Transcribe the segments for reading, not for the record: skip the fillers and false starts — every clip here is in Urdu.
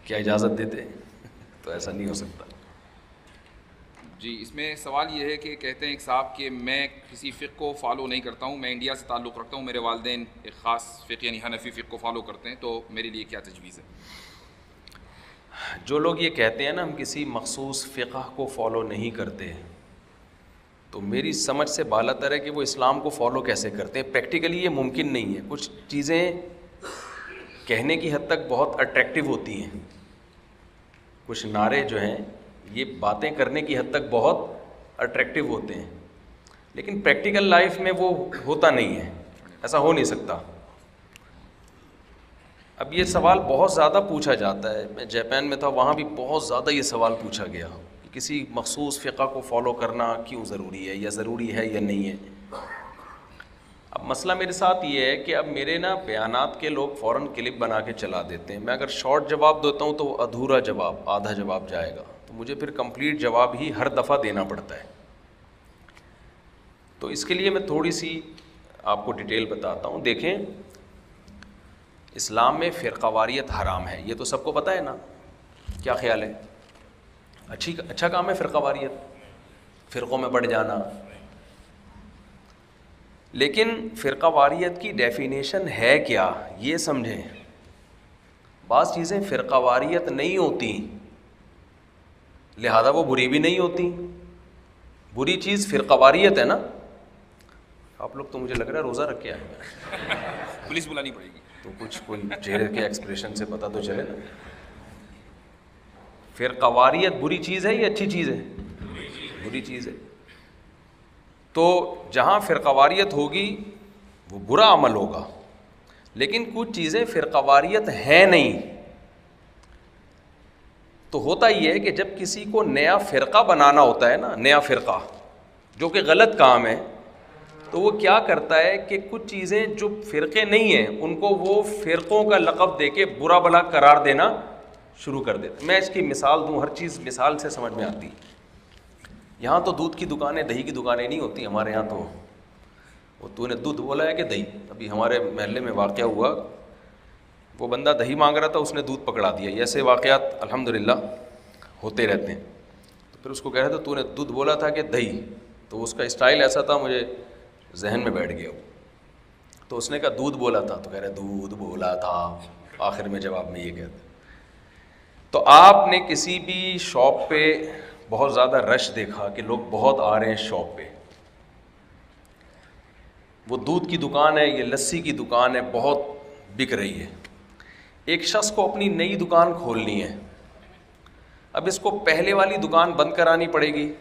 کیا اجازت دیتے؟ تو ایسا نہیں ہو سکتا. جی اس میں سوال یہ ہے کہ کہتے ہیں ایک صاحب کہ میں کسی فقہ کو فالو نہیں کرتا ہوں, میں انڈیا سے تعلق رکھتا ہوں, میرے والدین ایک خاص فقہ یعنی حنفی فقہ کو فالو کرتے ہیں, تو میرے لیے کیا تجویز ہے؟ جو لوگ یہ کہتے ہیں نا ہم کسی مخصوص فقہ کو فالو نہیں کرتے, تو میری سمجھ سے بالاتر ہے کہ وہ اسلام کو فالو کیسے کرتے ہیں. پریکٹیکلی یہ ممکن نہیں ہے. کچھ چیزیں کہنے کی حد تک بہت اٹریکٹیو ہوتی ہیں, کچھ نعرے جو ہیں یہ باتیں کرنے کی حد تک بہت اٹریکٹیو ہوتے ہیں, لیکن پریکٹیکل لائف میں وہ ہوتا نہیں ہے, ایسا ہو نہیں سکتا. اب یہ سوال بہت زیادہ پوچھا جاتا ہے, میں جاپان میں تھا وہاں بھی بہت زیادہ یہ سوال پوچھا گیا کہ کسی مخصوص فقہ کو فالو کرنا کیوں ضروری ہے, یا ضروری ہے یا نہیں ہے. اب مسئلہ میرے ساتھ یہ ہے کہ اب میرے نا بیانات کے لوگ فوراً کلپ بنا کے چلا دیتے ہیں. میں اگر شارٹ جواب دیتا ہوں تو وہ ادھورا جواب, آدھا جواب جائے گا, تو مجھے پھر کمپلیٹ جواب ہی ہر دفعہ دینا پڑتا ہے. تو اس کے لیے میں تھوڑی سی آپ کو ڈیٹیل بتاتا ہوں. دیکھیں اسلام میں فرقہ واریت حرام ہے, یہ تو سب کو پتہ ہے نا. کیا خیال ہے؟ اچھا کام ہے فرقہ واریت, فرقوں میں بڑھ جانا. لیکن فرقہ واریت کی ڈیفینیشن ہے کیا یہ سمجھیں. بعض چیزیں فرقہ واریت نہیں ہوتی لہذا وہ بری بھی نہیں ہوتی. بری چیز فرقہ واریت ہے نا. آپ لوگ تو مجھے لگ رہا ہے روزہ رکھ کے آئے, پولیس بلانی پڑے گی تو کچھ کوئی چہرے کے ایکسپریشن سے پتہ تو چلے نا. فرقہ واریت بری چیز ہے یا اچھی چیز ہے؟ بری چیز ہے. تو جہاں فرقہ واریت ہوگی وہ برا عمل ہوگا, لیکن کچھ چیزیں فرقہ واریت ہیں نہیں. تو ہوتا یہ ہے کہ جب کسی کو نیا فرقہ بنانا ہوتا ہے نا, نیا فرقہ جو کہ غلط کام ہے, تو وہ کیا کرتا ہے کہ کچھ چیزیں جو فرقے نہیں ہیں ان کو وہ فرقوں کا لقب دے کے برا بھلا قرار دینا شروع کر دیتا. میں اس کی مثال دوں, ہر چیز مثال سے سمجھ میں آتی. یہاں تو دودھ کی دکانیں دہی کی دکانیں نہیں ہوتی ہمارے یہاں. تو وہ تو نے دودھ بولا ہے کہ دہی. ابھی ہمارے محلے میں واقعہ ہوا, وہ بندہ دہی مانگ رہا تھا, اس نے دودھ پکڑا دیا. ایسے واقعات الحمدللہ ہوتے رہتے ہیں. تو پھر اس کو کہہ رہے تھے تو نے دودھ بولا تھا کہ دہی, تو اس کا اسٹائل ایسا تھا مجھے ذہن میں بیٹھ گیا. تو اس نے کہا دودھ بولا تھا, تو کہہ رہے دودھ بولا تھا. آخر میں جواب میں یہ کہتے. تو آپ نے کسی بھی شاپ پہ بہت زیادہ رش دیکھا کہ لوگ بہت آ رہے ہیں شاپ پہ, وہ دودھ کی دکان ہے, یہ لسی کی دکان ہے, بہت بک رہی ہے. ایک شخص کو اپنی نئی دکان کھولنی ہے. اب اس کو پہلے والی دکان بند کرانی پڑے گی.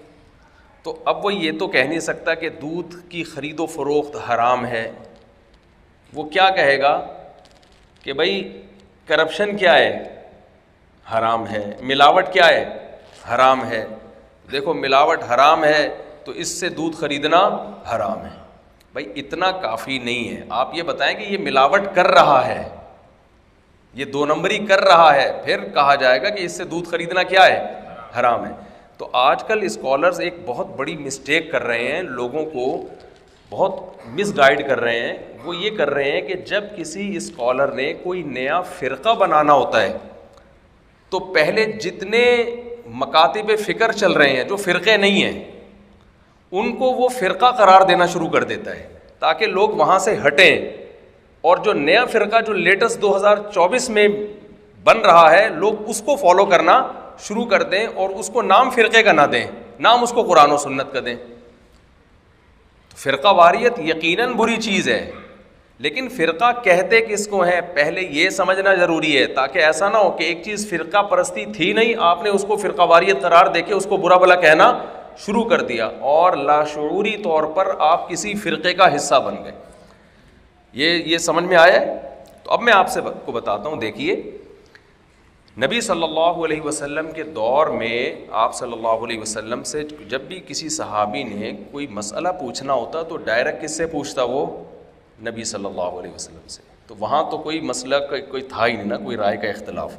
تو اب وہ یہ تو کہہ نہیں سکتا کہ دودھ کی خرید و فروخت حرام ہے. وہ کیا کہے گا کہ بھائی کرپشن کیا ہے, حرام ہے. ملاوٹ کیا ہے, حرام ہے. دیکھو ملاوٹ حرام ہے تو اس سے دودھ خریدنا حرام ہے. بھائی اتنا کافی نہیں ہے. آپ یہ بتائیں کہ یہ ملاوٹ کر رہا ہے, یہ دو نمبری کر رہا ہے, پھر کہا جائے گا کہ اس سے دودھ خریدنا کیا ہے, حرام ہے. تو آج کل اسکالرز ایک بہت بڑی مسٹیک کر رہے ہیں, لوگوں کو بہت مس گائیڈ کر رہے ہیں. وہ یہ کر رہے ہیں کہ جب کسی اسکالر نے کوئی نیا فرقہ بنانا ہوتا ہے تو پہلے جتنے مکاتب فکر چل رہے ہیں جو فرقے نہیں ہیں ان کو وہ فرقہ قرار دینا شروع کر دیتا ہے تاکہ لوگ وہاں سے ہٹیں, اور جو نیا فرقہ جو لیٹسٹ 2024 میں بن رہا ہے لوگ اس کو فالو کرنا شروع کر دیں, اور اس کو نام فرقے کا نہ دیں, نام اس کو قرآن و سنت کا دیں. تو فرقہ واریت یقیناً بری چیز ہے, لیکن فرقہ کہتے کس کو ہیں پہلے یہ سمجھنا ضروری ہے, تاکہ ایسا نہ ہو کہ ایک چیز فرقہ پرستی تھی نہیں, آپ نے اس کو فرقہ واریت قرار دے کے اس کو برا بھلا کہنا شروع کر دیا, اور لاشعوری طور پر آپ کسی فرقے کا حصہ بن گئے. یہ سمجھ میں آیا ہے؟ تو اب میں آپ سے کو بتاتا ہوں. دیکھیے نبی صلی اللہ علیہ وسلم کے دور میں آپ صلی اللہ علیہ وسلم سے جب بھی کسی صحابی نے کوئی مسئلہ پوچھنا ہوتا تو ڈائریکٹ کس سے پوچھتا, وہ نبی صلی اللہ علیہ وسلم سے. تو وہاں تو کوئی مسئلہ کوئی تھا ہی نہیں نا, کوئی رائے کا اختلاف.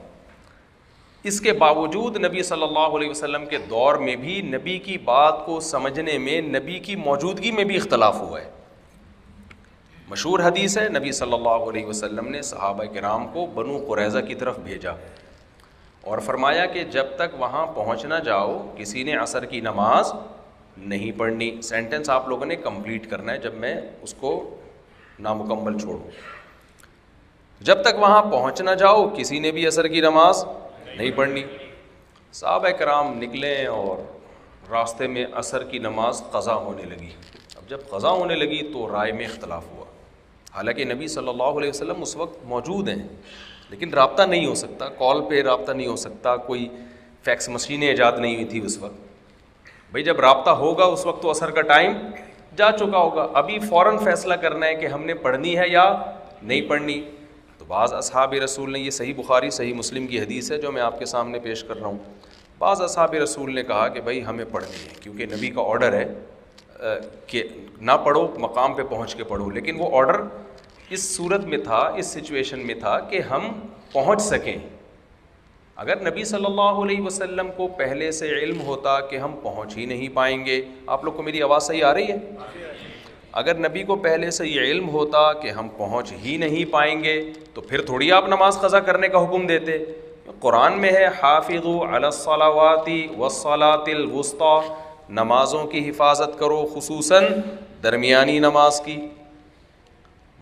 اس کے باوجود نبی صلی اللہ علیہ وسلم کے دور میں بھی نبی کی بات کو سمجھنے میں نبی کی موجودگی میں بھی اختلاف ہوا ہے. مشہور حدیث ہے, نبی صلی اللہ علیہ وسلم نے صحابہ کرام کو بنو قریظہ کی طرف بھیجا اور فرمایا کہ جب تک وہاں پہنچ نہ جاؤ کسی نے عصر کی نماز نہیں پڑھنی. سینٹنس آپ لوگوں نے کمپلیٹ کرنا ہے جب میں اس کو نامکمل چھوڑوں. جب تک وہاں پہنچ نہ جاؤ کسی نے بھی عصر کی نماز نہیں پڑھنی. صحابہ کرام نکلے اور راستے میں عصر کی نماز قضا ہونے لگی. اب جب قضا ہونے لگی تو رائے میں اختلاف ہوا. حالانکہ نبی صلی اللہ علیہ وسلم اس وقت موجود ہیں لیکن رابطہ نہیں ہو سکتا, کال پہ رابطہ نہیں ہو سکتا, کوئی فیکس مشینیں ایجاد نہیں ہوئی تھی اس وقت. بھئی جب رابطہ ہوگا اس وقت تو عصر کا ٹائم جا چکا ہوگا, ابھی فوراً فیصلہ کرنا ہے کہ ہم نے پڑھنی ہے یا نہیں پڑھنی. تو بعض اصحاب رسول نے, یہ صحیح بخاری صحیح مسلم کی حدیث ہے جو میں آپ کے سامنے پیش کر رہا ہوں, بعض اصحاب رسول نے کہا کہ بھائی ہمیں پڑھنی ہے کیونکہ نبی کا آرڈر ہے کہ نہ پڑھو, مقام پہ پہنچ کے پڑھو. لیکن وہ آرڈر اس صورت میں تھا, اس سچویشن میں تھا کہ ہم پہنچ سکیں. اگر نبی صلی اللہ علیہ وسلم کو پہلے سے علم ہوتا کہ ہم پہنچ ہی نہیں پائیں گے, آپ لوگ کو میری آواز صحیح آ رہی ہے؟ اگر نبی کو پہلے سے یہ علم ہوتا کہ ہم پہنچ ہی نہیں پائیں گے تو پھر تھوڑی آپ نماز قضا کرنے کا حکم دیتے. قرآن میں ہے حافظوا علی الصلوات والصلاۃ الوسطی, نمازوں کی حفاظت کرو خصوصاً درمیانی نماز کی.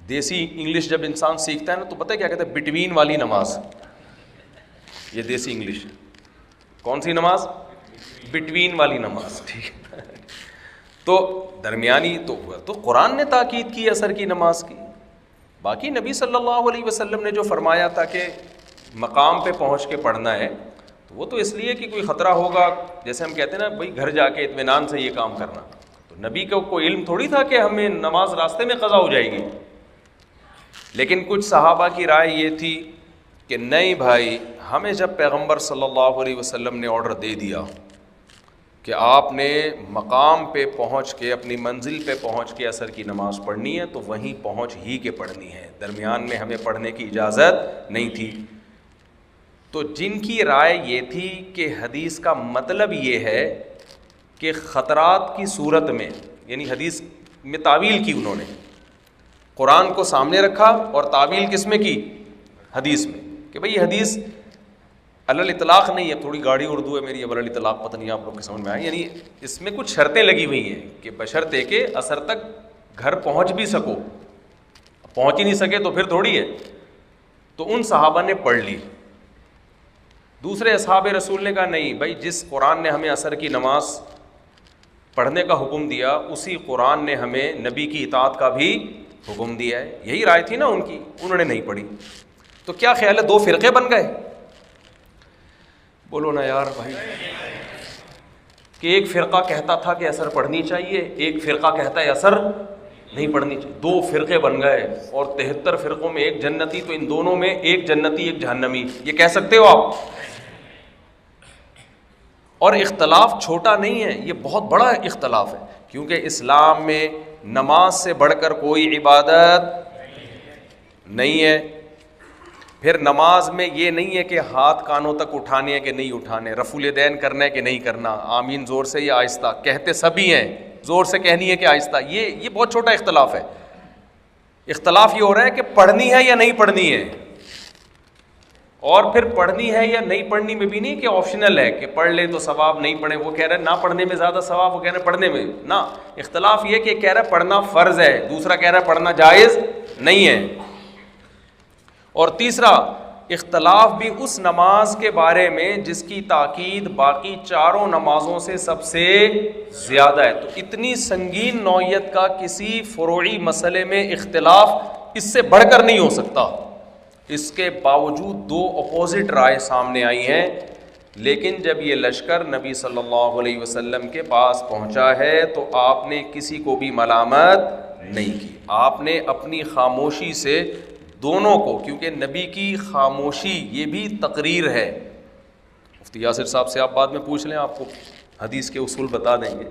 دیسی انگلش جب انسان سیکھتا ہے نا تو پتہ ہے کیا کہتا ہے؟ بٹوین والی نماز. یہ دیسی انگلش. کون سی نماز؟ بٹوین والی نماز. ٹھیک ہے, تو درمیانی. تو قرآن نے تاکید کی عصر کی نماز کی. باقی نبی صلی اللہ علیہ وسلم نے جو فرمایا تھا کہ مقام پہ پہنچ کے پڑھنا ہے تو وہ تو اس لیے کہ کوئی خطرہ ہوگا, جیسے ہم کہتے ہیں نا بھائی گھر جا کے اطمینان سے یہ کام کرنا. تو نبی کو کوئی علم تھوڑی تھا کہ ہمیں نماز راستے میں قضا ہو جائے گی. لیکن کچھ صحابہ کی رائے یہ تھی کہ نہیں بھائی, ہمیں جب پیغمبر صلی اللہ علیہ وسلم نے آرڈر دے دیا کہ آپ نے مقام پہ پہنچ کے, اپنی منزل پہ پہنچ کے عصر کی نماز پڑھنی ہے تو وہیں پہنچ ہی کے پڑھنی ہے, درمیان میں ہمیں پڑھنے کی اجازت نہیں تھی. تو جن کی رائے یہ تھی کہ حدیث کا مطلب یہ ہے کہ خطرات کی صورت میں, یعنی حدیث میں تعویل کی, انہوں نے قرآن کو سامنے رکھا اور تعویل کس میں کی؟ حدیث میں, کہ بھئی یہ حدیث علی الاطلاق نہیں ہے. تھوڑی گاڑی اردو ہے میری, اب علی الاطلاق پتہ نہیں آپ لوگ کے سمجھ میں آئے. یعنی اس میں کچھ شرطیں لگی ہوئی ہیں کہ بشرطے کہ عصر تک گھر پہنچ بھی سکو, پہنچ ہی نہیں سکے تو پھر تھوڑی ہے. تو ان صحابہ نے پڑھ لی. دوسرے اصحاب رسول نے کہا نہیں بھائی, جس قرآن نے ہمیں عصر کی نماز پڑھنے کا حکم دیا اسی قرآن نے ہمیں نبی کی اطاعت کا بھی حکم دیا ہے. یہی رائے تھی نا ان کی, انہوں نے نہیں پڑھی. تو کیا خیال ہے, دو فرقے بن گئے؟ بولو نا یار بھائی. کہ ایک فرقہ کہتا تھا کہ عصر پڑھنی چاہیے, ایک فرقہ کہتا ہے عصر نہیں پڑھنی چاہیے. دو فرقے بن گئے, اور 73 فرقوں میں ایک جنتی, تو ان دونوں میں ایک جنتی ایک جہنمی, یہ کہہ سکتے ہو آپ؟ اور اختلاف چھوٹا نہیں ہے, یہ بہت بڑا اختلاف ہے, کیونکہ اسلام میں نماز سے بڑھ کر کوئی عبادت نہیں ہے. پھر نماز میں یہ نہیں ہے کہ ہاتھ کانوں تک اٹھانے ہیں کہ نہیں اٹھانے, رفع الیدین کرنا ہے کہ نہیں کرنا, آمین زور سے یا آہستہ, کہتے سبھی ہیں, زور سے کہنی ہے کہ آہستہ. یہ بہت چھوٹا اختلاف ہے. اختلاف یہ ہو رہا ہے کہ پڑھنی ہے یا نہیں پڑھنی ہے. اور پھر پڑھنی ہے یا نہیں پڑھنی میں بھی نہیں کہ آپشنل ہے کہ پڑھ لیں تو ثواب, نہیں پڑھیں وہ کہہ رہے ہیں نہ پڑھنے میں زیادہ ثواب, وہ کہہ رہے ہیں پڑھنے میں نہ. اختلاف یہ کہ کہہ رہا ہے پڑھنا فرض ہے, دوسرا کہہ رہا ہے پڑھنا جائز نہیں ہے. اور تیسرا اختلاف بھی اس نماز کے بارے میں جس کی تاکید باقی چاروں نمازوں سے سب سے زیادہ ہے. تو اتنی سنگین نوعیت کا کسی فروعی مسئلے میں اختلاف اس سے بڑھ کر نہیں ہو سکتا. اس کے باوجود دو اپوزٹ رائے سامنے آئی ہیں. لیکن جب یہ لشکر نبی صلی اللہ علیہ وسلم کے پاس پہنچا ہے تو آپ نے کسی کو بھی ملامت نہیں کی. آپ نے اپنی خاموشی سے دونوں کو, کیونکہ نبی کی خاموشی یہ بھی تقریر ہے. مفتی یاسر صاحب سے آپ بعد میں پوچھ لیں, آپ کو حدیث کے اصول بتا دیں گے.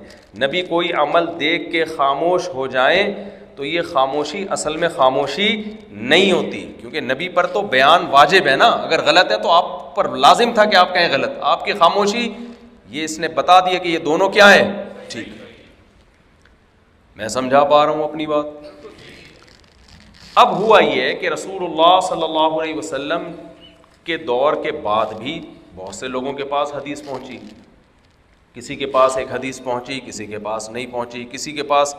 نبی کوئی عمل دیکھ کے خاموش ہو جائیں تو یہ خاموشی اصل میں خاموشی نہیں ہوتی, کیونکہ نبی پر تو بیان واجب ہے نا. اگر غلط ہے تو آپ پر لازم تھا کہ آپ کہیں غلط. آپ کی خاموشی یہ اس نے بتا دیا کہ یہ دونوں کیا ہیں, ٹھیک. میں سمجھا پا رہا ہوں اپنی بات. اب ہوا یہ ہے کہ رسول اللہ صلی اللہ علیہ وسلم کے دور کے بعد بھی بہت سے لوگوں کے پاس حدیث پہنچی، کسی کے پاس ایک حدیث پہنچی، کسی کے پاس نہیں پہنچی، کسی کے پاس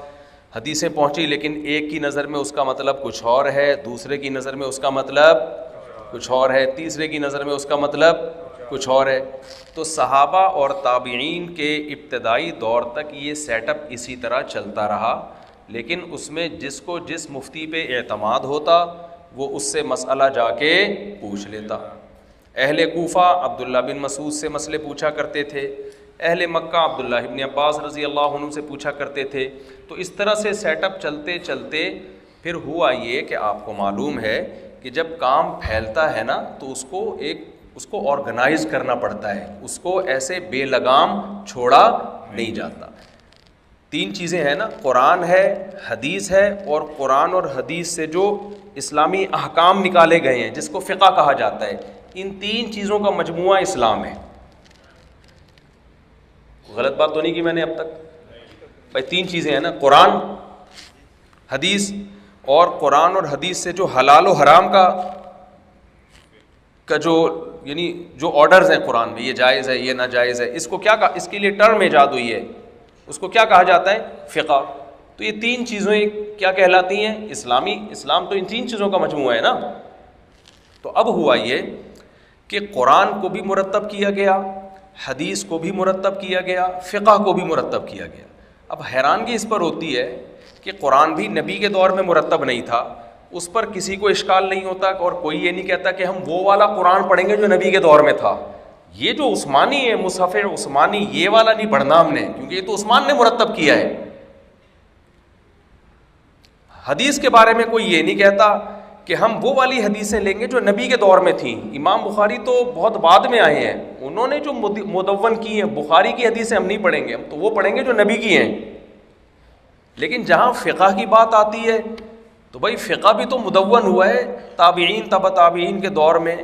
حدیثیں پہنچی لیکن ایک کی نظر میں اس کا مطلب کچھ اور ہے، دوسرے کی نظر میں اس کا مطلب کچھ اور ہے، تیسرے کی نظر میں اس کا مطلب کچھ اور ہے۔ تو صحابہ اور تابعین کے ابتدائی دور تک یہ سیٹ اپ اسی طرح چلتا رہا، لیکن اس میں جس کو جس مفتی پہ اعتماد ہوتا وہ اس سے مسئلہ جا کے پوچھ لیتا۔ اہل کوفہ عبداللہ بن مسعود سے مسئلے پوچھا کرتے تھے، اہل مکہ عبداللہ ابن عباس رضی اللہ عنہ سے پوچھا کرتے تھے۔ تو اس طرح سے سیٹ اپ چلتے چلتے پھر ہوا یہ کہ آپ کو معلوم ہے کہ جب کام پھیلتا ہے نا تو اس کو آرگنائز کرنا پڑتا ہے، اس کو ایسے بے لگام چھوڑا نہیں جاتا۔ تین چیزیں ہیں نا، قرآن ہے، حدیث ہے، اور قرآن اور حدیث سے جو اسلامی احکام نکالے گئے ہیں جس کو فقہ کہا جاتا ہے، ان تین چیزوں کا مجموعہ اسلام ہے۔ غلط بات تو نہیں کی میں نے اب تک؟ بھائی تین چیزیں ہیں نا، قرآن، حدیث، اور قرآن اور حدیث سے جو حلال و حرام کا جو یعنی جو آرڈرز ہیں قرآن میں، یہ جائز ہے، یہ ناجائز ہے، اس کو کیا کہا، اس کے لیے ٹرم ایجاد ہوئی ہے، اس کو کیا کہا جاتا ہے؟ فقہ۔ تو یہ تین چیزیں کیا کہلاتی ہیں؟ اسلام تو ان تین چیزوں کا مجموعہ ہے نا۔ تو اب ہوا یہ کہ قرآن کو بھی مرتب کیا گیا، حدیث کو بھی مرتب کیا گیا، فقہ کو بھی مرتب کیا گیا۔ اب حیرانگی اس پر ہوتی ہے کہ قرآن بھی نبی کے دور میں مرتب نہیں تھا، اس پر کسی کو اشکال نہیں ہوتا اور کوئی یہ نہیں کہتا کہ ہم وہ والا قرآن پڑھیں گے جو نبی کے دور میں تھا۔ یہ جو عثمانی ہے، مصحف عثمانی، یہ والا نہیں پڑھنا ہم نے، کیونکہ یہ تو عثمان نے مرتب کیا ہے۔ حدیث کے بارے میں کوئی یہ نہیں کہتا کہ ہم وہ والی حدیثیں لیں گے جو نبی کے دور میں تھیں۔ امام بخاری تو بہت بعد میں آئے ہیں، انہوں نے جو مدون کی ہیں، بخاری کی حدیثیں ہم نہیں پڑھیں گے، ہم تو وہ پڑھیں گے جو نبی کی ہیں۔ لیکن جہاں فقہ کی بات آتی ہے تو بھائی فقہ بھی تو مدون ہوا ہے تابعین، تبع تابعین کے دور میں،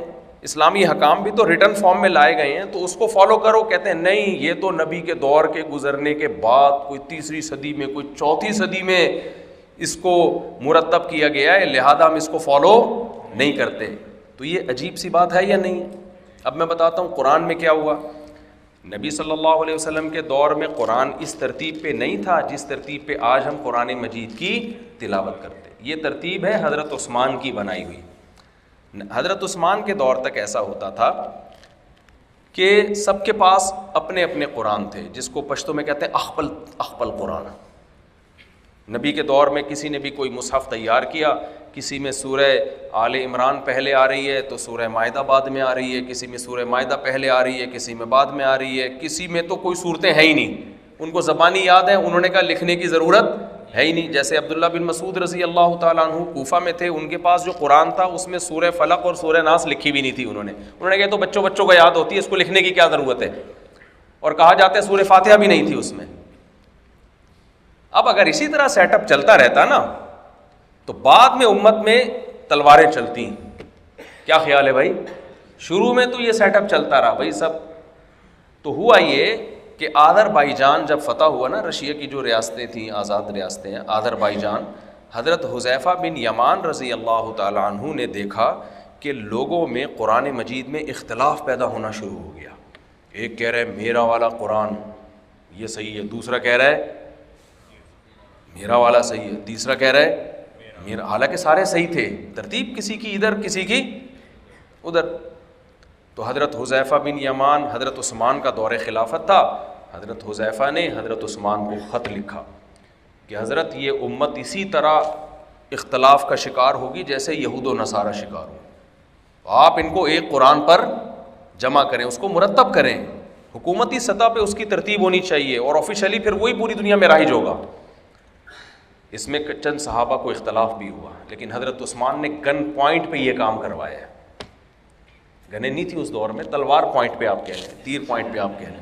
اسلامی حکام بھی تو ریٹن فارم میں لائے گئے ہیں، تو اس کو فالو کرو۔ کہتے ہیں نہیں، یہ تو نبی کے دور کے گزرنے کے بعد کوئی تیسری صدی میں، کوئی چوتھی صدی میں اس کو مرتب کیا گیا ہے، لہذا ہم اس کو فالو نہیں کرتے۔ تو یہ عجیب سی بات ہے یا نہیں؟ اب میں بتاتا ہوں قرآن میں کیا ہوا۔ نبی صلی اللہ علیہ وسلم کے دور میں قرآن اس ترتیب پہ نہیں تھا جس ترتیب پہ آج ہم قرآن مجید کی تلاوت کرتے ہیں۔ یہ ترتیب ہے حضرت عثمان کی بنائی ہوئی۔ حضرت عثمان کے دور تک ایسا ہوتا تھا کہ سب کے پاس اپنے اپنے قرآن تھے، جس کو پشتو میں کہتے ہیں اخپل قرآن۔ نبی کے دور میں کسی نے بھی کوئی مصحف تیار کیا، کسی میں سورہ آل عمران پہلے آ رہی ہے تو سورہ مائدہ بعد میں آ رہی ہے، کسی میں سورہ مائدہ پہلے آ رہی ہے، کسی میں بعد میں آ رہی ہے، کسی میں تو کوئی صورتیں ہیں ہی نہیں، ان کو زبانی یاد ہے، انہوں نے کہا لکھنے کی ضرورت ہے ہی نہیں۔ جیسے عبداللہ بن مسعود رضی اللہ تعالیٰ عنہ کوفہ میں تھے، ان کے پاس جو قرآن تھا اس میں سورہ فلق اور سورہ ناس لکھی بھی نہیں تھی، انہوں نے کہا تو بچوں کو یاد ہوتی ہے، اس کو لکھنے کی کیا ضرورت ہے، اور کہا جاتا ہے سورہ فاتحہ بھی نہیں تھی اس میں۔ اب اگر اسی طرح سیٹ اپ چلتا رہتا نا تو بعد میں امت میں تلواریں چلتی ہیں۔ کیا خیال ہے بھائی؟ شروع میں تو یہ سیٹ اپ چلتا رہا بھائی سب۔ تو ہوا یہ کہ آذربائیجان جب فتح ہوا نا، رشیا کی جو ریاستیں تھیں، آزاد ریاستیں ہیں، آذربائیجان، حضرت حذیفہ بن یمان رضی اللہ تعالیٰ عنہ نے دیکھا کہ لوگوں میں قرآن مجید میں اختلاف پیدا ہونا شروع ہو گیا۔ ایک کہہ رہا ہے میرا والا قرآن یہ صحیح ہے، دوسرا کہہ رہا ہے میرا والا صحیح ہے، تیسرا کہہ رہا ہے میرا، حالانکہ سارے صحیح تھے، ترتیب کسی کی ادھر کسی کی ادھر۔ تو حضرت حذیفہ بن یمان، حضرت عثمان کا دور خلافت تھا، حضرت حذیفہ نے حضرت عثمان کو خط لکھا کہ حضرت یہ امت اسی طرح اختلاف کا شکار ہوگی جیسے یہود و نصارہ شکار ہو، آپ ان کو ایک قرآن پر جمع کریں، اس کو مرتب کریں، حکومتی سطح پہ اس کی ترتیب ہونی چاہیے، اور آفیشلی پھر وہی پوری دنیا میں رائج ہوگا۔ اس میں چند صحابہ کو اختلاف بھی ہوا، لیکن حضرت عثمان نے گن پوائنٹ پہ یہ کام کروایا ہے۔ گنیں نہیں تھی اس دور میں، تلوار پوائنٹ پہ آپ کہہ لیں، تیر پوائنٹ پہ آپ کہہ لیں۔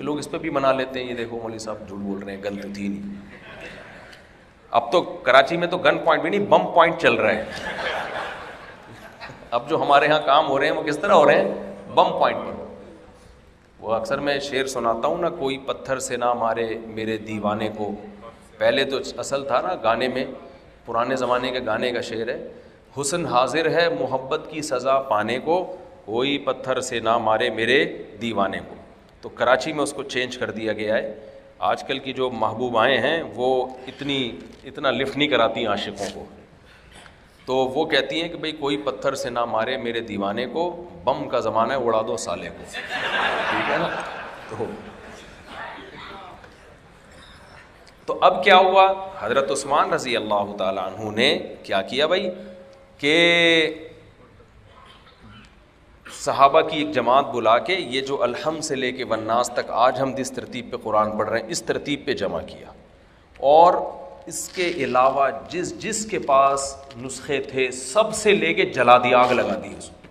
لوگ اس پہ بھی بنا لیتے ہیں، یہ دیکھو مولوی صاحب جھوٹ بول رہے ہیں، گن تو تھی نہیں۔ اب تو کراچی میں تو گن پوائنٹ بھی نہیں، بم پوائنٹ چل رہے ہیں۔ اب جو ہمارے ہاں کام ہو رہے ہیں وہ کس طرح ہو رہے ہیں؟ بم پوائنٹ پر۔ وہ اکثر میں شعر سناتا ہوں نا، کوئی پتھر سے نہ مارے میرے دیوانے کو۔ پہلے تو اصل تھا نا گانے میں، پرانے زمانے کے گانے کا شعر ہے، حسن حاضر ہے محبت کی سزا پانے کو، کوئی پتھر سے نہ مارے میرے دیوانے کو. تو کراچی میں اس کو چینج کر دیا گیا ہے. آج کل کی جو محبوبائیں ہیں وہ اتنا لفٹ نہیں کراتی عاشقوں کو, تو وہ کہتی ہیں کہ بھئی کوئی پتھر سے نہ مارے میرے دیوانے کو, بم کا زمانہ ہے اڑا دو سالے کو. ٹھیک ہے نا. تو اب کیا ہوا, حضرت عثمان رضی اللہ تعالیٰ عنہ نے کیا کیا بھائی کہ صحابہ کی ایک جماعت بلا کے یہ جو الحمد سے لے کے والناس تک آج ہم جس ترتیب پہ قرآن پڑھ رہے ہیں اس ترتیب پہ جمع کیا, اور اس کے علاوہ جس کے پاس نسخے تھے سب سے لے کے جلا دی, آگ لگا دی اس کو.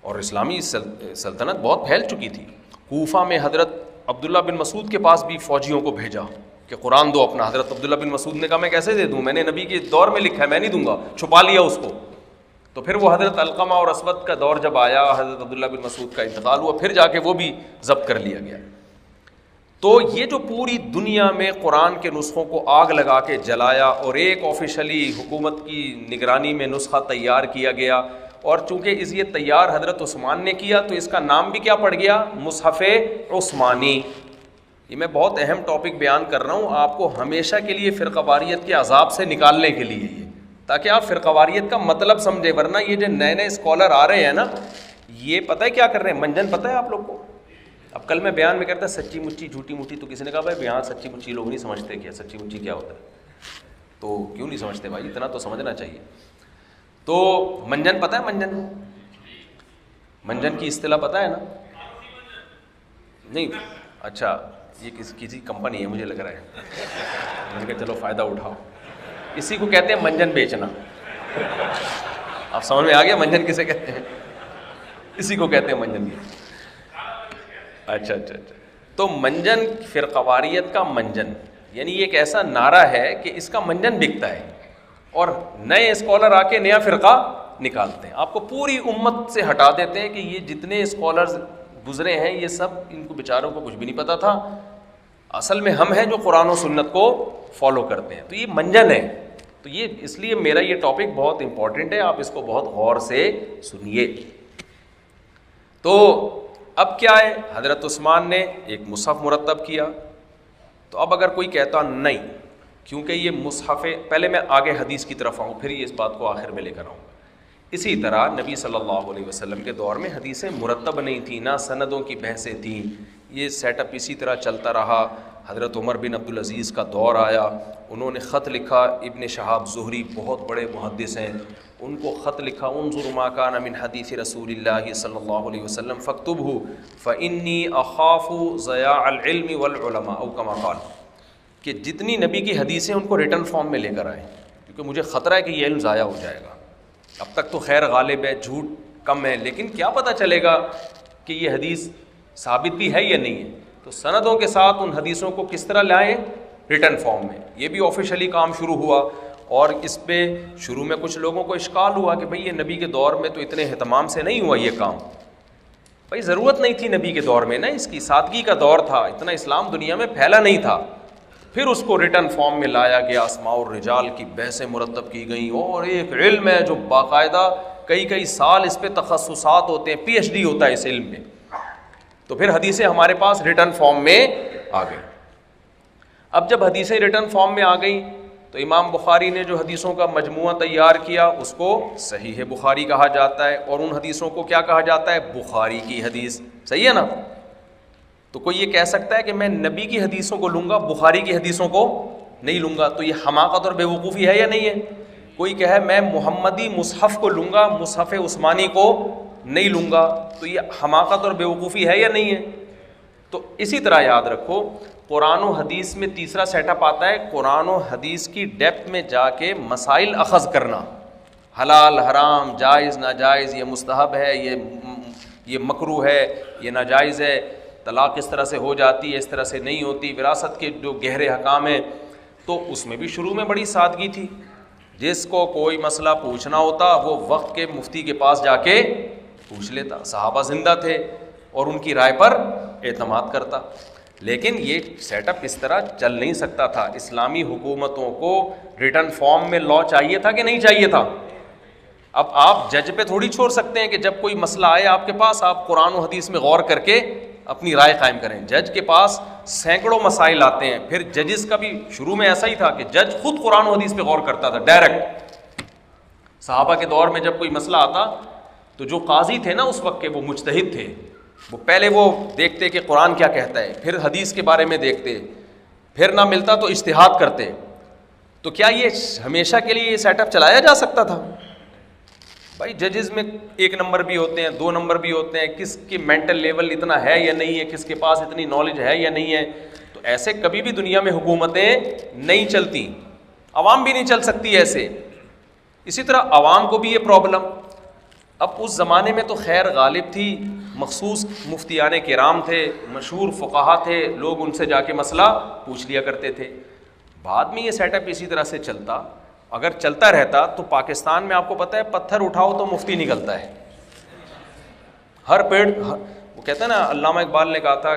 اور اسلامی سلطنت بہت پھیل چکی تھی. کوفہ میں حضرت عبداللہ بن مسعود کے پاس بھی فوجیوں کو بھیجا کہ قرآن دو اپنا. حضرت عبداللہ بن مسعود نے کہا میں کیسے دے دوں, میں نے نبی کے دور میں لکھا ہے, میں نہیں دوں گا, چھپا لیا اس کو. تو پھر وہ حضرت علقمہ اور اسود کا دور جب آیا, حضرت عبداللہ بن مسعود کا انتقال ہوا, پھر جا کے وہ بھی ضبط کر لیا گیا. تو یہ جو پوری دنیا میں قرآن کے نسخوں کو آگ لگا کے جلایا اور ایک آفیشلی حکومت کی نگرانی میں نسخہ تیار کیا گیا, اور چونکہ یہ تیار حضرت عثمان نے کیا تو اس کا نام بھی کیا پڑ گیا, مصحف عثمانی. یہ میں بہت اہم ٹاپک بیان کر رہا ہوں آپ کو ہمیشہ کے لیے فرقہ واریت کے عذاب سے نکالنے کے لیے, یہ تاکہ آپ فرقہ واریت کا مطلب سمجھے. ورنہ یہ جو نئے نئے اسکالر آ رہے ہیں نا, یہ پتہ ہے کیا کر رہے ہیں, منجن پتہ ہے آپ لوگ کو. اب کل میں بیان میں کرتا سچی مچی جھوٹی موٹی, تو کسی نے کہا بھائی یہاں سچی مچی لوگ نہیں سمجھتے کیا, سچی مچی کیا ہوتا ہے. تو کیوں نہیں سمجھتے بھائی, اتنا تو سمجھنا چاہیے. تو منجن پتہ ہے, منجن کی اصطلاح پتہ ہے نا, نہیں اچھا یہ کسی کمپنی ہے مجھے لگ رہا ہے, میں نے کہا چلو فائدہ اٹھاؤ. اسی کو کہتے ہیں منجن بیچنا. آپ سمجھ میں آ گیا منجن کسے کہتے ہیں, اسی کو کہتے ہیں منجن بیچنا. اچھا. تو منجن فرقہ واریت کا منجن یعنی یہ ایک ایسا نعرہ ہے کہ اس کا منجن بکتا ہے, اور نئے اسکالر آ کے نیا فرقہ نکالتے ہیں, آپ کو پوری امت سے ہٹا دیتے ہیں کہ یہ جتنے اسکالرز گزرے ہیں یہ سب ان کو بیچاروں کو کچھ بھی نہیں پتا تھا, اصل میں ہم ہیں جو قرآن و سنت کو فالو کرتے ہیں. تو یہ منجن ہے. تو یہ اس لیے میرا یہ ٹاپک بہت امپورٹنٹ ہے, آپ اس کو بہت غور سے سنیے. تو اب کیا ہے, حضرت عثمان نے ایک مصحف مرتب کیا. تو اب اگر کوئی کہتا نہیں, کیونکہ یہ مصحف, پہلے میں آگے حدیث کی طرف آؤں پھر یہ اس بات کو آخر میں لے کر آؤں. اسی طرح نبی صلی اللہ علیہ وسلم کے دور میں حدیثیں مرتب نہیں تھیں, نہ سندوں کی بحثیں تھیں. یہ سیٹ اپ اسی طرح چلتا رہا. حضرت عمر بن عبدالعزیز کا دور آیا, انہوں نے خط لکھا. ابن شہاب زہری بہت بڑے محدث ہیں, ان کو خط لکھا, انظر ما کان من حدیث رسول اللہ صلی اللہ علیہ وسلم فاکتبہ فانی اخاف ضیاع العلم والعلماء او کما قال, کہ جتنی نبی کی حدیثیں ان کو ریٹن فارم میں لے کر آئیں, کیونکہ مجھے خطرہ ہے کہ یہ علم ضائع ہو جائے گا. اب تک تو خیر غالب ہے, جھوٹ کم ہے, لیکن کیا پتہ چلے گا کہ یہ حدیث ثابت بھی ہے یا نہیں ہے. تو سندوں کے ساتھ ان حدیثوں کو کس طرح لائیں, ریٹن فارم میں. یہ بھی آفیشلی کام شروع ہوا, اور اس پہ شروع میں کچھ لوگوں کو اشکال ہوا کہ بھئی یہ نبی کے دور میں تو اتنے اہتمام سے نہیں ہوا یہ کام. بھئی ضرورت نہیں تھی نبی کے دور میں نا, اس کی سادگی کا دور تھا, اتنا اسلام دنیا میں پھیلا نہیں تھا. پھر اس کو ریٹن فارم میں لایا گیا, اسماء الرجال کی بحثیں مرتب کی گئیں, اور ایک علم ہے جو باقاعدہ کئی سال اس پہ تخصصات ہوتے ہیں, پی ایچ ڈی ہوتا ہے اس علم میں. تو پھر حدیثیں ہمارے پاس ریٹن فارم میں آ گئی. اب جب حدیثیں ریٹن فارم میں آ گئیں تو امام بخاری نے جو حدیثوں کا مجموعہ تیار کیا اس کو صحیح بخاری کہا جاتا ہے, اور ان حدیثوں کو کیا کہا جاتا ہے, بخاری کی حدیث. صحیح ہے نا. تو کوئی یہ کہہ سکتا ہے کہ میں نبی کی حدیثوں کو لوں گا, بخاری کی حدیثوں کو نہیں لوں گا, تو یہ حماقت اور بیوقوفی ہے یا نہیں ہے. کوئی کہے میں محمدی مصحف کو لوں گا, مصحف عثمانی کو نہیں لوں گا, تو یہ حماقت اور بیوقوفی ہے یا نہیں ہے. تو اسی طرح یاد رکھو, قرآن و حدیث میں تیسرا سیٹ اپ آتا ہے, قرآن و حدیث کی ڈیپتھ میں جا کے مسائل اخذ کرنا, حلال حرام, جائز ناجائز, یہ مستحب ہے, یہ مکروہ ہے, یہ ناجائز ہے, طلاق اس طرح سے ہو جاتی ہے, اس طرح سے نہیں ہوتی, وراثت کے جو گہرے حکام ہیں. تو اس میں بھی شروع میں بڑی سادگی تھی, جس کو کوئی مسئلہ پوچھنا ہوتا وہ وقت کے مفتی کے پاس جا کے پوچھ لیتا. صحابہ زندہ تھے اور ان کی رائے پر اعتماد کرتا. لیکن یہ سیٹ اپ اس طرح چل نہیں سکتا تھا. اسلامی حکومتوں کو ریٹن فارم میں لا چاہیے تھا کہ نہیں چاہیے تھا. اب آپ جج پہ تھوڑی چھوڑ سکتے ہیں کہ جب کوئی مسئلہ آئے آپ کے پاس آپ قرآن و حدیث میں غور کر کے اپنی رائے قائم کریں. جج کے پاس سینکڑوں مسائل آتے ہیں. پھر ججز کا بھی شروع میں ایسا ہی تھا کہ جج خود قرآن و حدیث پہ غور کرتا تھا ڈائریکٹ. صحابہ کے دور میں جب کوئی مسئلہ آتا تو جو قاضی تھے نا اس وقت کے وہ مجتہد تھے, وہ پہلے وہ دیکھتے کہ قرآن کیا کہتا ہے, پھر حدیث کے بارے میں دیکھتے, پھر نہ ملتا تو اجتہاد کرتے. تو کیا یہ ہمیشہ کے لیے یہ سیٹ اپ چلایا جا سکتا تھا؟ بھائی ججز میں 1 نمبر بھی ہوتے ہیں, 2 نمبر بھی ہوتے ہیں, کس کی مینٹل لیول اتنا ہے یا نہیں ہے, کس کے پاس اتنی نالج ہے یا نہیں ہے. تو ایسے کبھی بھی دنیا میں حکومتیں نہیں چلتی, عوام بھی نہیں چل سکتی ایسے. اسی طرح عوام کو بھی یہ پرابلم. اب اس زمانے میں تو خیر غالب تھی, مخصوص مفتیان کرام تھے, مشہور فقہا تھے, لوگ ان سے جا کے مسئلہ پوچھ لیا کرتے تھے. بعد میں یہ سیٹ اپ اسی طرح سے چلتا, اگر چلتا رہتا تو پاکستان میں آپ کو پتہ ہے پتھر اٹھاؤ تو مفتی نکلتا ہے. ہر پیڑ, وہ کہتے ہیں نا, علامہ اقبال نے کہا تھا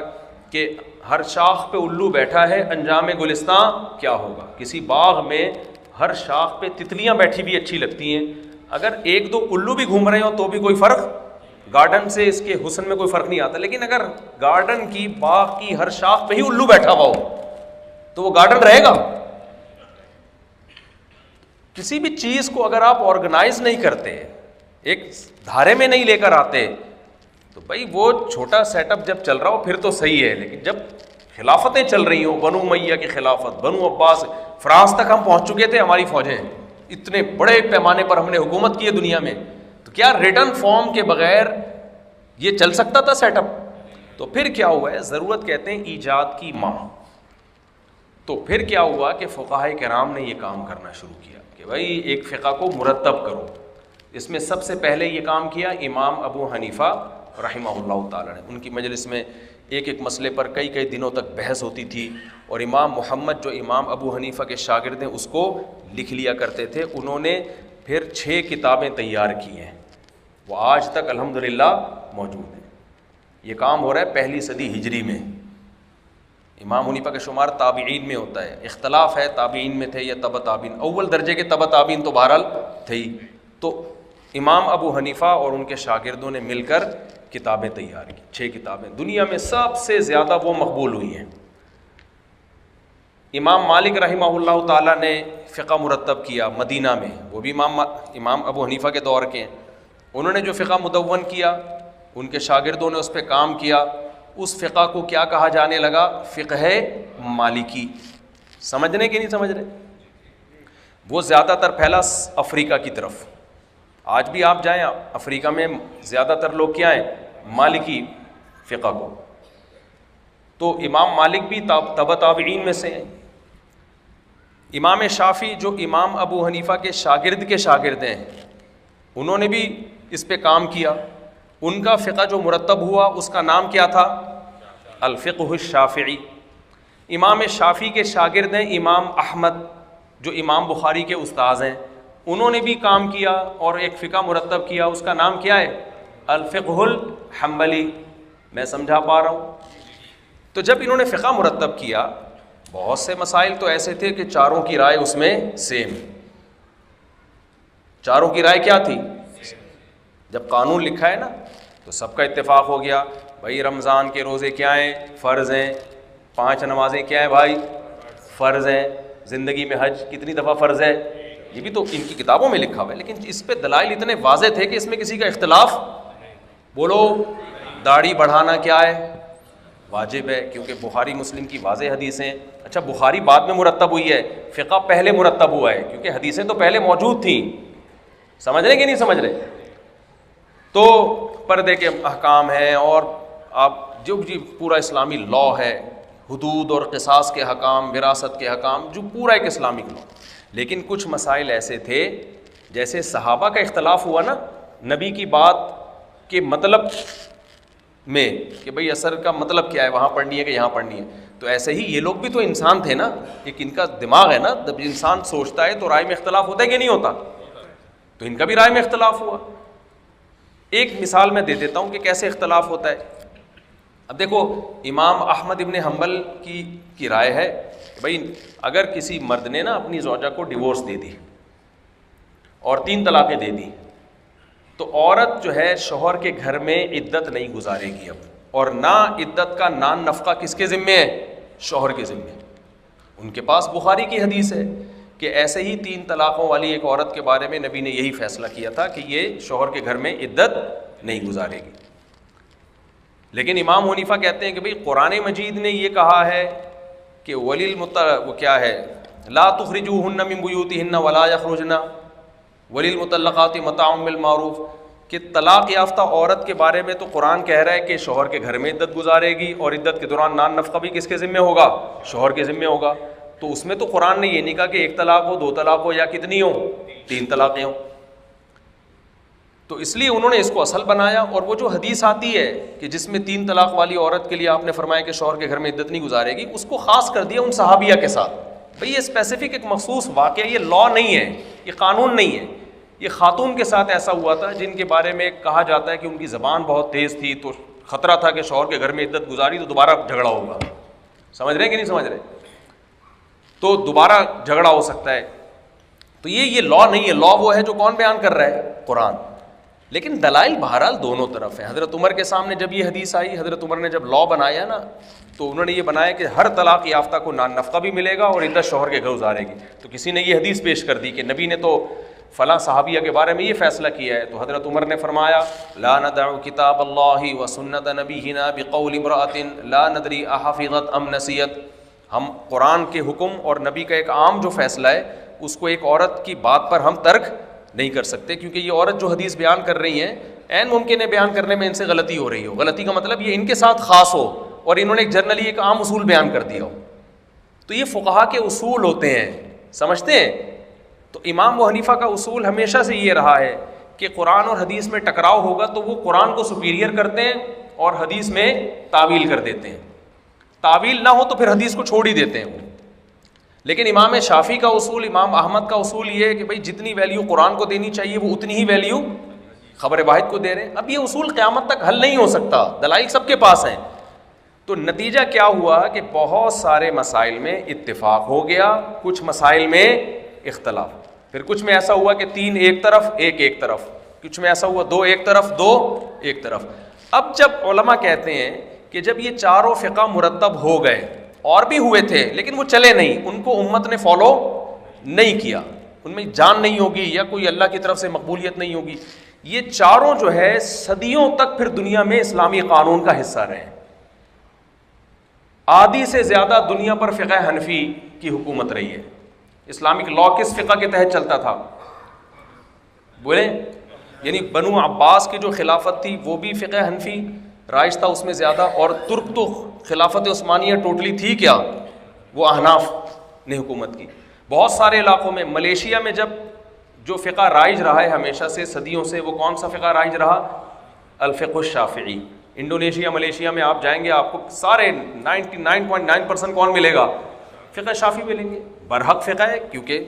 کہ ہر شاخ پہ الو بیٹھا ہے, انجام گلستان کیا ہوگا. کسی باغ میں ہر شاخ پہ تتلیاں بیٹھی بھی اچھی لگتی ہیں, اگر 1-2 الو بھی گھوم رہے ہوں تو بھی کوئی فرق, گارڈن سے اس کے حسن میں کوئی فرق نہیں آتا. لیکن اگر گارڈن کی, باغ کی ہر شاخ پہ ہی الو بیٹھا ہوا ہو تو وہ گارڈن رہے گا. کسی بھی چیز کو اگر آپ آرگنائز نہیں کرتے, ایک دھارے میں نہیں لے کر آتے, تو بھائی وہ چھوٹا سیٹ اپ جب چل رہا ہو پھر تو صحیح ہے. لیکن جب خلافتیں چل رہی ہوں, بنو امیہ کی خلافت, بنو عباس, فرانس تک ہم پہنچ چکے تھے, ہماری فوجیں اتنے بڑے پیمانے پر ہم نے حکومت کی ہے دنیا میں, تو کیا ریٹرن فارم کے بغیر یہ چل سکتا تھا سیٹ اپ؟ تو پھر کیا ہوا ہے, ضرورت کہتے ہیں ایجاد کی ماں. تو پھر کیا ہوا کہ فقہائے کرام نے یہ کام کرنا شروع کیا کہ بھائی ایک فقہ کو مرتب کرو. اس میں سب سے پہلے یہ کام کیا امام ابو حنیفہ رحمہ اللہ تعالیٰ نے. ان کی مجلس میں ایک ایک مسئلے پر کئی دنوں تک بحث ہوتی تھی, اور امام محمد جو امام ابو حنیفہ کے شاگرد ہیں اس کو لکھ لیا کرتے تھے. انہوں نے پھر 6 کتابیں تیار کی ہیں, وہ آج تک الحمدللہ موجود ہیں. یہ کام ہو رہا ہے 1 صدی ہجری میں. امام حنیفہ کا شمار تابعین میں ہوتا ہے, اختلاف ہے تابعین میں تھے یا تبع تابعین, اول درجے کے تبع تابعین تو بہرحال تھے ہی. تو امام ابو حنیفہ اور ان کے شاگردوں نے مل کر کتابیں تیار کی, 6 کتابیں. دنیا میں سب سے زیادہ وہ مقبول ہوئی ہیں. امام مالک رحمہ اللہ تعالیٰ نے فقہ مرتب کیا مدینہ میں, وہ بھی امام ابو حنیفہ کے دور کے ہیں. انہوں نے جو فقہ مدون کیا, ان کے شاگردوں نے اس پہ کام کیا. اس فقہ کو کیا کہا جانے لگا؟ فقہ مالکی. سمجھنے کے نہیں سمجھ رہے؟ وہ زیادہ تر پھیلا افریقہ کی طرف. آج بھی آپ جائیں افریقہ میں زیادہ تر لوگ کیا ہیں؟ مالکی فقہ کو. تو امام مالک بھی تبع تابعین میں سے ہیں. امام شافعی جو امام ابو حنیفہ کے شاگرد ہیں, انہوں نے بھی اس پہ کام کیا. ان کا فقہ جو مرتب ہوا اس کا نام کیا تھا؟ الفقہ الشافعی. امام شافعی کے شاگرد ہیں امام احمد جو امام بخاری کے استاذ ہیں, انہوں نے بھی کام کیا اور ایک فقہ مرتب کیا, اس کا نام کیا ہے؟ الفقہ الحنبلی. میں سمجھا پا رہا ہوں؟ تو جب انہوں نے فقہ مرتب کیا, بہت سے مسائل تو ایسے تھے کہ چاروں کی رائے اس میں سیم. چاروں کی رائے کیا تھی؟ جب قانون لکھا ہے نا تو سب کا اتفاق ہو گیا, بھائی رمضان کے روزے کیا ہیں؟ فرض ہیں. 5 نمازیں کیا ہیں بھائی؟ فرض ہیں. زندگی میں حج کتنی دفعہ فرض ہے؟ یہ بھی تو ان کی کتابوں میں لکھا ہوا ہے, لیکن اس پہ دلائل اتنے واضح تھے کہ اس میں کسی کا اختلاف. بولو, داڑھی بڑھانا کیا ہے؟ واجب ہے, کیونکہ بخاری مسلم کی واضح حدیثیں. اچھا بخاری بعد میں مرتب ہوئی ہے, فقہ پہلے مرتب ہوا ہے, کیونکہ حدیثیں تو پہلے موجود تھیں. سمجھ رہے کہ نہیں سمجھ رہے؟ تو پردے کے احکام ہیں, اور آپ جو پورا اسلامی لا ہے, حدود اور قصاص کے حکام, وراثت کے حکام, جو پورا ایک اسلامک لا. لیکن کچھ مسائل ایسے تھے, جیسے صحابہ کا اختلاف ہوا نا نبی کی بات کے مطلب میں, کہ بھئی اثر کا مطلب کیا ہے, وہاں پڑھنی ہے کہ یہاں پڑھنی ہے. تو ایسے ہی یہ لوگ بھی تو انسان تھے نا, ایک ان کا دماغ ہے نا, جب انسان سوچتا ہے تو رائے میں اختلاف ہوتا ہے کہ نہیں ہوتا؟ تو ان کا بھی رائے میں اختلاف ہوا. ایک مثال میں دے دیتا ہوں کہ کیسے اختلاف ہوتا ہے. اب دیکھو, امام احمد ابن حنبل کی رائے ہے کہ بھائی اگر کسی مرد نے نا اپنی زوجہ کو ڈیورس دے دی اور 3 طلاقیں دے دی, تو عورت جو ہے شوہر کے گھر میں عدت نہیں گزارے گی اب, اور نہ عدت کا نان نفقہ کس کے ذمے ہے؟ شوہر کے ذمے. ان کے پاس بخاری کی حدیث ہے کہ ایسے ہی 3 طلاقوں والی ایک عورت کے بارے میں نبی نے یہی فیصلہ کیا تھا کہ یہ شوہر کے گھر میں عدت نہیں گزارے گی. لیکن امام حنیفہ کہتے ہیں کہ بھئی قرآن مجید نے یہ کہا ہے کہ وہ کیا ہے, لا تخرجوہن من بیوتہن ولا یخرجن وللمطلقات متاع بالمعروف, کہ طلاق یافتہ عورت کے بارے میں تو قرآن کہہ رہا ہے کہ شوہر کے گھر میں عدت گزارے گی, اور عدت کے دوران نان نفقہ بھی کس کے ذمہ ہوگا؟ شوہر کے ذمہ ہوگا. تو اس میں تو قرآن نے یہ نہیں کہا کہ 1 طلاق ہو, 2 طلاق ہو, یا کتنی ہو, 3 طلاقیں ہوں. تو اس لیے انہوں نے اس کو اصل بنایا. اور وہ جو حدیث آتی ہے کہ جس میں 3 طلاق والی عورت کے لیے آپ نے فرمایا کہ شوہر کے گھر میں عدت نہیں گزارے گی, اس کو خاص کر دیا ان صحابیہ کے ساتھ. بھئی یہ اسپیسیفک ایک مخصوص واقعہ, یہ لا نہیں ہے, یہ قانون نہیں ہے. یہ خاتون کے ساتھ ایسا ہوا تھا جن کے بارے میں کہا جاتا ہے کہ ان کی زبان بہت تیز تھی, تو خطرہ تھا کہ شوہر کے گھر میں عدت گزاری تو دوبارہ جھگڑا ہوگا. سمجھ رہے ہیں کہ نہیں سمجھ رہے؟ تو دوبارہ جھگڑا ہو سکتا ہے. تو یہ لا نہیں ہے. لا وہ ہے جو کون بیان کر رہا ہے؟ قرآن. لیکن دلائل بہرحال دونوں طرف ہیں. حضرت عمر کے سامنے جب یہ حدیث آئی, حضرت عمر نے جب لا بنایا نا, تو انہوں نے یہ بنایا کہ ہر طلاق یافتہ کو نان نفقہ بھی ملے گا اور عدت شوہر کے گھر گزارے گی. تو کسی نے یہ حدیث پیش کر دی کہ نبی نے تو فلاں صحابیہ کے بارے میں یہ فیصلہ کیا ہے. تو حضرت عمر نے فرمایا لا ندع کتاب اللہ و سنت نبینا بقول امرأۃ لا ندری احفظت ام نسیت. ہم قرآن کے حکم اور نبی کا ایک عام جو فیصلہ ہے اس کو ایک عورت کی بات پر ہم ترک نہیں کر سکتے, کیونکہ یہ عورت جو حدیث بیان کر رہی ہیں عین ممکن ہے بیان کرنے میں ان سے غلطی ہو رہی ہو. غلطی کا مطلب یہ ان کے ساتھ خاص ہو اور انہوں نے ایک جنرلی ایک عام اصول بیان کر دیا ہو. تو یہ فقہا کے اصول ہوتے ہیں, سمجھتے ہیں؟ تو امام و حنیفہ کا اصول ہمیشہ سے یہ رہا ہے کہ قرآن اور حدیث میں ٹکراؤ ہوگا تو وہ قرآن کو سپیریئر کرتے ہیں اور حدیث میں تعویل کر دیتے ہیں. تعویل نہ ہو تو پھر حدیث کو چھوڑ ہی دیتے ہیں وہ. لیکن امام شافعی کا اصول, امام احمد کا اصول یہ ہے کہ بھئی جتنی ویلیو قرآن کو دینی چاہیے وہ اتنی ہی ویلیو خبر واحد کو دے رہے ہیں. اب یہ اصول قیامت تک حل نہیں ہو سکتا, دلائل سب کے پاس ہیں. تو نتیجہ کیا ہوا کہ بہت سارے مسائل میں اتفاق ہو گیا, کچھ مسائل میں اختلاف, پھر کچھ میں ایسا ہوا کہ 3 ایک طرف, ایک طرف, کچھ میں ایسا ہوا 2 ایک طرف, 2 ایک طرف. اب جب علماء کہتے ہیں کہ جب یہ چاروں فقہ مرتب ہو گئے, اور بھی ہوئے تھے لیکن وہ چلے نہیں, ان کو امت نے فالو نہیں کیا, ان میں جان نہیں ہوگی یا کوئی اللہ کی طرف سے مقبولیت نہیں ہوگی, یہ چاروں جو ہے صدیوں تک پھر دنیا میں اسلامی قانون کا حصہ رہے ہیں. آدھی سے زیادہ دنیا پر فقہ حنفی کی حکومت رہی ہے. اسلامک لا کس فقہ کے تحت چلتا تھا بولیں؟ یعنی بنو عباس کی جو خلافت تھی وہ بھی فقہ حنفی رائج تھا اس میں زیادہ, اور ترک تو خلافت عثمانیہ ٹوٹلی تھی کیا, وہ احناف نے حکومت کی. بہت سارے علاقوں میں, ملیشیا میں جب جو فقہ رائج رہا ہے ہمیشہ سے صدیوں سے, وہ کون سا فقہ رائج رہا؟ الفقہ الشافعی. انڈونیشیا ملیشیا میں آپ جائیں گے آپ کو سارے 99.9% کون ملے گا؟ فقہ شافعی ملیں گے. برحق فقہ ہے کیونکہ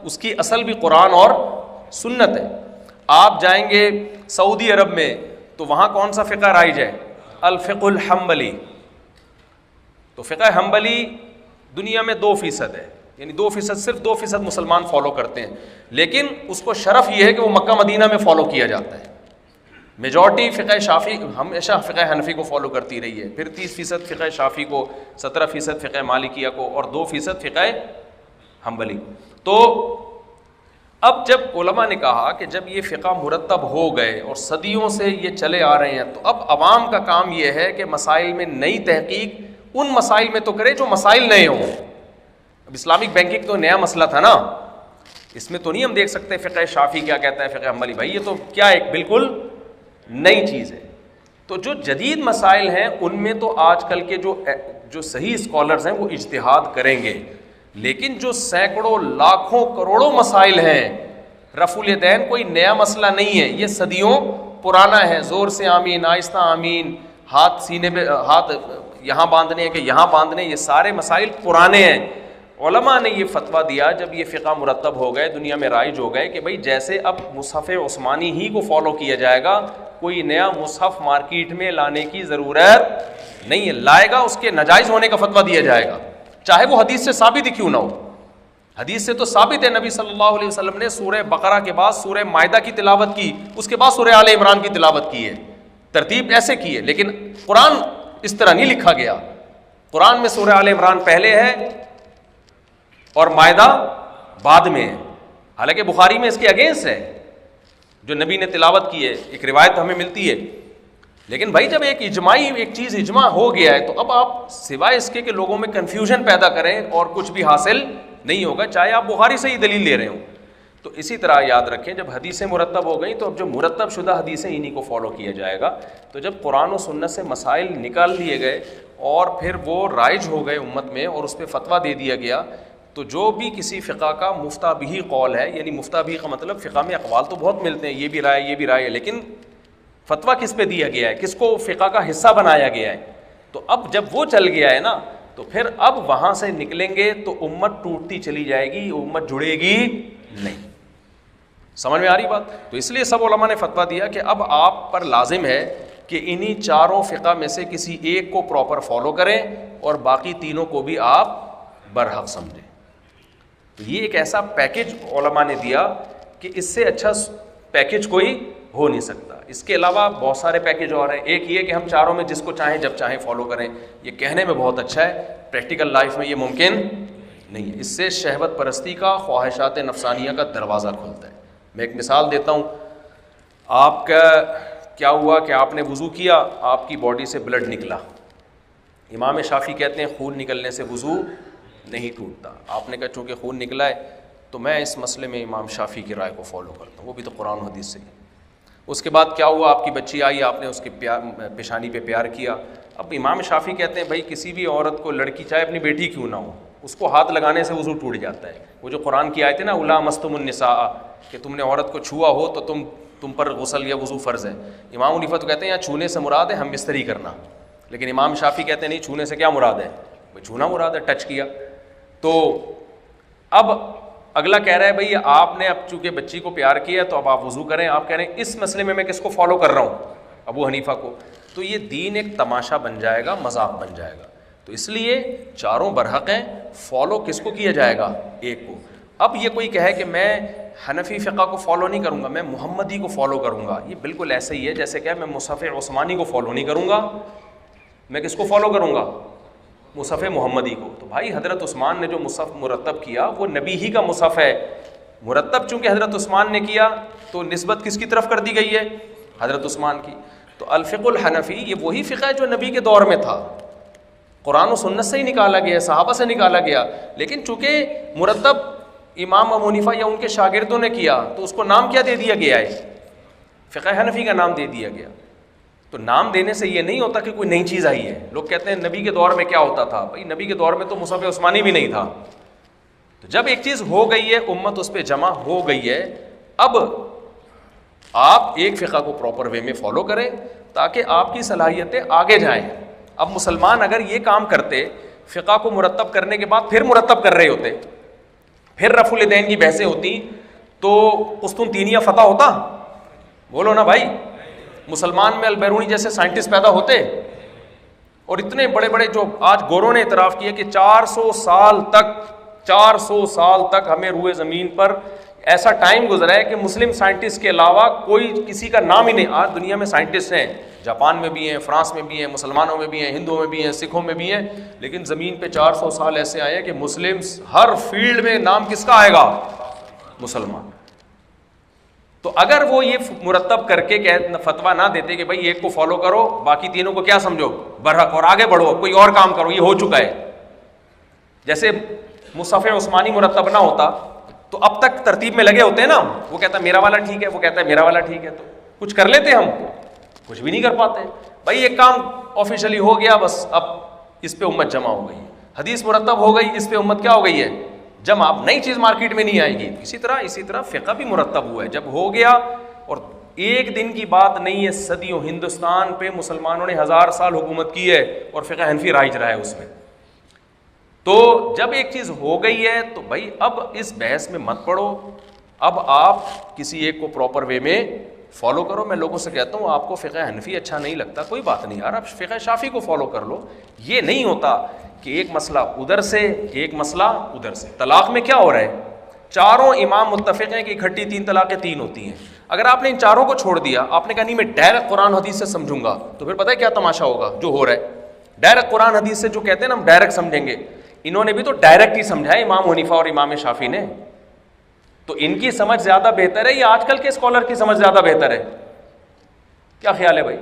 اس کی اصل بھی قرآن اور سنت ہے. آپ جائیں گے سعودی عرب میں تو وہاں کون سا فقہ رائج ہے؟ الفقہ الحنبلی. تو فقہ حنبلی دنیا میں 2% ہے, یعنی 2%, صرف 2% مسلمان فالو کرتے ہیں, لیکن اس کو شرف یہ ہے کہ وہ مکہ مدینہ میں فالو کیا جاتا ہے. میجورٹی فقہ شافعی ہمیشہ فقہ حنفی کو فالو کرتی رہی ہے, پھر 30% فقہ شافعی کو, 17% فقہ مالکیہ کو, اور 2% فقہ حنبلی. تو اب جب علماء نے کہا کہ جب یہ فقہ مرتب ہو گئے اور صدیوں سے یہ چلے آ رہے ہیں, تو اب عوام کا کام یہ ہے کہ مسائل میں نئی تحقیق ان مسائل میں تو کرے جو مسائل نئے ہوں. اب اسلامک بینکنگ تو نیا مسئلہ تھا نا, اس میں تو نہیں ہم دیکھ سکتے فقہ شافعی کیا کہتا ہے, فقہ حنبلی, بھائی یہ تو کیا ایک بالکل نئی چیز ہے. تو جو جدید مسائل ہیں ان میں تو آج کل کے جو صحیح اسکالرز ہیں وہ اجتہاد کریں گے, لیکن جو سینکڑوں لاکھوں کروڑوں مسائل ہیں, رفع الیدین کوئی نیا مسئلہ نہیں ہے, یہ صدیوں پرانا ہے. زور سے آمین, آہستہ آمین, ہاتھ سینے پہ, ہاتھ یہاں باندھنے ہیں کہ یہاں باندھنے, یہ سارے مسائل پرانے ہیں. علماء نے یہ فتویٰ دیا جب یہ فقہ مرتب ہو گئے, دنیا میں رائج ہو گئے, کہ بھئی جیسے اب مصحف عثمانی ہی کو فالو کیا جائے گا, کوئی نیا مصحف مارکیٹ میں لانے کی ضرورت نہیں ہے. لائے گا اس کے ناجائز ہونے کا فتویٰ دیا جائے گا, چاہے وہ حدیث سے ثابت ہی کیوں نہ ہو. حدیث سے تو ثابت ہے نبی صلی اللہ علیہ وسلم نے سورہ بقرہ کے بعد سورہ مائدہ کی تلاوت کی, اس کے بعد سورہ آل عمران کی تلاوت کی ہے, ترتیب ایسے کی ہے. لیکن قرآن اس طرح نہیں لکھا گیا. قرآن میں سورہ آل عمران پہلے ہے اور مائدہ بعد میں ہے. حالانکہ بخاری میں اس کے اگینسٹ ہے جو نبی نے تلاوت کی ہے, ایک روایت ہمیں ملتی ہے. لیکن بھائی جب ایک اجماعی ایک چیز اجماع ہو گیا ہے تو اب آپ سوائے اس کے کہ لوگوں میں کنفیوژن پیدا کریں اور کچھ بھی حاصل نہیں ہوگا, چاہے آپ بخاری سے ہی دلیل لے رہے ہوں. تو اسی طرح یاد رکھیں جب حدیثیں مرتب ہو گئیں تو اب جو مرتب شدہ حدیثیں انہی کو فالو کیا جائے گا. تو جب قرآن و سنت سے مسائل نکال لیے گئے اور پھر وہ رائج ہو گئے امت میں اور اس پہ فتویٰ دے دیا گیا, تو جو بھی کسی فقہ کا مفتہ بھی قول ہے, یعنی مفتہ بھی کا مطلب فقہ میں اقوال تو بہت ملتے ہیں, یہ بھی رائے یہ بھی رائے, لیکن فتویٰ کس پہ دیا گیا ہے, کس کو فقہ کا حصہ بنایا گیا ہے. تو اب جب وہ چل گیا ہے نا تو پھر اب وہاں سے نکلیں گے تو امت ٹوٹتی چلی جائے گی, امت جڑے گی نہیں. سمجھ میں آ رہی بات؟ تو اس لیے سب علماء نے فتویٰ دیا کہ اب آپ پر لازم ہے کہ انہی چاروں فقہ میں سے کسی ایک کو پراپر فالو کریں اور باقی تینوں کو بھی آپ برحق سمجھیں. تو یہ ایک ایسا پیکج علماء نے دیا کہ اس سے اچھا پیکج کوئی ہو نہیں سکتا. اس کے علاوہ بہت سارے پیکج اور ہیں. ایک یہ کہ ہم چاروں میں جس کو چاہیں جب چاہیں فالو کریں. یہ کہنے میں بہت اچھا ہے, پریکٹیکل لائف میں یہ ممکن نہیں ہے. اس سے شہوت پرستی کا, خواہشات نفسانیہ کا دروازہ کھلتا ہے. میں ایک مثال دیتا ہوں. آپ کا کیا ہوا کہ آپ نے وضو کیا, آپ کی باڈی سے بلڈ نکلا. امام شافعی کہتے ہیں خون نکلنے سے وضو نہیں ٹوٹتا. آپ نے کہا چونکہ خون نکلا ہے تو میں اس مسئلے میں امام شافعی کی رائے کو فالو کرتا ہوں, وہ بھی تو قرآن و حدیث سے ہی. اس کے بعد کیا ہوا, آپ کی بچی آئی, آپ نے اس کے پیشانی پہ پیار کیا. اب امام شافعی کہتے ہیں بھائی کسی بھی عورت کو, لڑکی چاہے اپنی بیٹی کیوں نہ ہو, اس کو ہاتھ لگانے سے وضو ٹوٹ جاتا ہے. وہ جو قرآن کی آیت ہے نا الا مستم النساء, کہ تم نے عورت کو چھوا ہو تو تم پر غسل یا وضو فرض ہے. امام حنیفہ تو کہتے ہیں یہاں چھونے سے مراد ہے ہم بستری کرنا, لیکن امام شافعی کہتے ہیں نہیں, چھونے سے کیا مراد ہے, چھونا مراد ہے, ٹچ کیا. تو اب اگلا کہہ رہا ہے بھئی آپ نے اب چونکہ بچی کو پیار کیا تو اب آپ وضو کریں. آپ کہہ رہے ہیں اس مسئلے میں کس کو فالو کر رہا ہوں, ابو حنیفہ کو. تو یہ دین ایک تماشا بن جائے گا, مذاق بن جائے گا. تو اس لیے چاروں برحق ہیں, فالو کس کو کیا جائے گا, ایک کو. اب یہ کوئی کہے کہ میں حنفی فقہ کو فالو نہیں کروں گا, میں محمدی کو فالو کروں گا, یہ بالکل ایسے ہی ہے جیسے کہ میں مصحف عثمانی کو فالو نہیں کروں گا, میں کس کو فالو کروں گا, مصحف محمدی کو. تو بھائی حضرت عثمان نے جو مصحف مرتب کیا وہ نبی ہی کا مصحف ہے. مرتب چونکہ حضرت عثمان نے کیا تو نسبت کس کی طرف کر دی گئی ہے, حضرت عثمان کی. تو الفقہ الحنفی یہ وہی فقہ ہے جو نبی کے دور میں تھا, قرآن و سنت سے ہی نکالا گیا, صحابہ سے نکالا گیا. لیکن چونکہ مرتب امام ابو حنیفہ یا ان کے شاگردوں نے کیا تو اس کو نام کیا دے دیا گیا ہے, فقہ حنفی کا نام دے دیا گیا. تو نام دینے سے یہ نہیں ہوتا کہ کوئی نئی چیز آئی ہے. لوگ کہتے ہیں نبی کے دور میں کیا ہوتا تھا, بھائی نبی کے دور میں تو مصحف عثمانی بھی نہیں تھا. تو جب ایک چیز ہو گئی ہے, امت اس پہ جمع ہو گئی ہے, اب آپ ایک فقہ کو پراپر وے میں فالو کریں تاکہ آپ کی صلاحیتیں آگے جائیں. اب مسلمان اگر یہ کام کرتے, فقہ کو مرتب کرنے کے بعد پھر مرتب کر رہے ہوتے, پھر رفع الیدین کی بحثیں ہوتی, تو قسطنطینیہ فتح ہوتا؟ بولو نا بھائی. مسلمان میں البیرونی جیسے سائنٹسٹ پیدا ہوتے, اور اتنے بڑے بڑے جو آج گوروں نے اعتراف کیا کہ 400 سال تک ہمیں روئے زمین پر ایسا ٹائم گزرا ہے کہ مسلم سائنٹسٹ کے علاوہ کوئی کسی کا نام ہی نہیں. آج دنیا میں سائنٹسٹ ہیں, جاپان میں بھی ہیں, فرانس میں بھی ہیں, مسلمانوں میں بھی ہیں, ہندوؤں میں بھی ہیں, سکھوں میں بھی ہیں, لیکن زمین پہ 400 سال ایسے آئے ہیں کہ مسلمس ہر فیلڈ میں نام کس کا آئے گا, مسلمان. تو اگر وہ یہ مرتب کر کے فتویٰ نہ دیتے کہ بھائی ایک کو فالو کرو, باقی تینوں کو کیا سمجھو برحق, اور آگے بڑھو, کوئی اور کام کرو, یہ ہو چکا ہے. جیسے مصحف عثمانی مرتب نہ ہوتا تو اب تک ترتیب میں لگے ہوتے ہیں نا, وہ کہتا ہے میرا والا ٹھیک ہے, وہ کہتا ہے میرا والا ٹھیک ہے, تو کچھ کر لیتے, ہم کچھ بھی نہیں کر پاتے. بھائی ایک کام آفیشلی ہو گیا, بس اب اس پہ امت جمع ہو گئی. حدیث مرتب ہو گئی, اس پہ امت کیا ہو گئی ہے, جمع. اب نئی چیز مارکیٹ میں نہیں آئے گی. اسی طرح فقہ بھی مرتب ہوا ہے, جب ہو گیا, اور ایک دن کی بات نہیں ہے, صدیوں ہندوستان پہ مسلمانوں نے 1000 سال حکومت کی ہے اور فقہ حنفی رائج رہا ہے اس میں. تو جب ایک چیز ہو گئی ہے تو بھائی اب اس بحث میں مت پڑو, اب آپ کسی ایک کو پراپر وے میں فالو کرو. میں لوگوں سے کہتا ہوں آپ کو فقہ حنفی اچھا نہیں لگتا, کوئی بات نہیں یار, آپ فقہ شافعی کو فالو کر لو. یہ نہیں ہوتا کہ ایک مسئلہ ادھر سے ایک مسئلہ ادھر سے. طلاق میں کیا ہو رہا ہے, چاروں امام متفق ہیں کہ اکٹھی 3 طلاقیں 3 ہوتی ہیں. اگر آپ نے ان چاروں کو چھوڑ دیا, آپ نے کہا نہیں میں ڈائریکٹ قرآن حدیث سے سمجھوں گا, تو پھر پتہ ہے کیا تماشا ہوگا جو ہو رہا ہے. ڈائریکٹ قرآن حدیث سے جو کہتے ہیں نا ہم ڈائریکٹ سمجھیں گے, انہوں نے بھی تو ڈائریکٹ ہی سمجھا ہے امام حنیفہ اور امام شافعی نے. تو ان کی سمجھ زیادہ بہتر ہے یا آج کل کے اسکالر کی سمجھ زیادہ بہتر ہے؟ کیا خیال ہے بھائی؟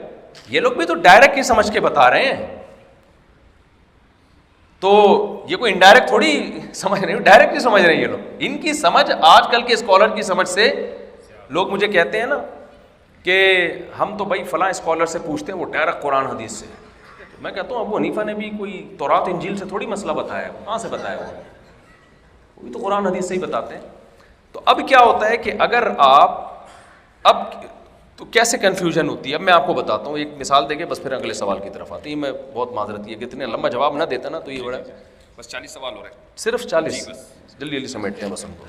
یہ لوگ بھی تو ڈائریکٹ ہی سمجھ کے بتا رہے ہیں, تو یہ کوئی انڈائریکٹ تھوڑی سمجھ رہے ہیں, ڈائریکٹ ہی سمجھ رہے ہیں یہ لوگ. ان کی سمجھ آج کل کے اسکالر کی سمجھ سے, لوگ مجھے کہتے ہیں نا کہ ہم تو بھائی فلاں اسکالر سے پوچھتے ہیں وہ ڈائریکٹ قرآن حدیث سے. میں کہتا ہوں ابو حنیفہ نے بھی کوئی تورات انجیل سے تھوڑی مسئلہ بتایا ہے, کہاں سے بتایا وہ بھی تو قرآن حدیث سے ہی بتاتے ہیں. تو اب کیا ہوتا ہے کہ اگر آپ اب تو کیسے کنفیوژن ہوتی ہے, اب میں آپ کو بتاتا ہوں. ایک مثال دے کے بس پھر اگلے سوال کی طرف آتی ہے. میں بہت معذرت ہے کہ اتنے لمبا جواب نہ دیتا نا تو یہ بڑا, بس 40 سوال ہو رہے ہیں, صرف 40, جلدی جلدی سمیٹتے ہیں بس ہم کو.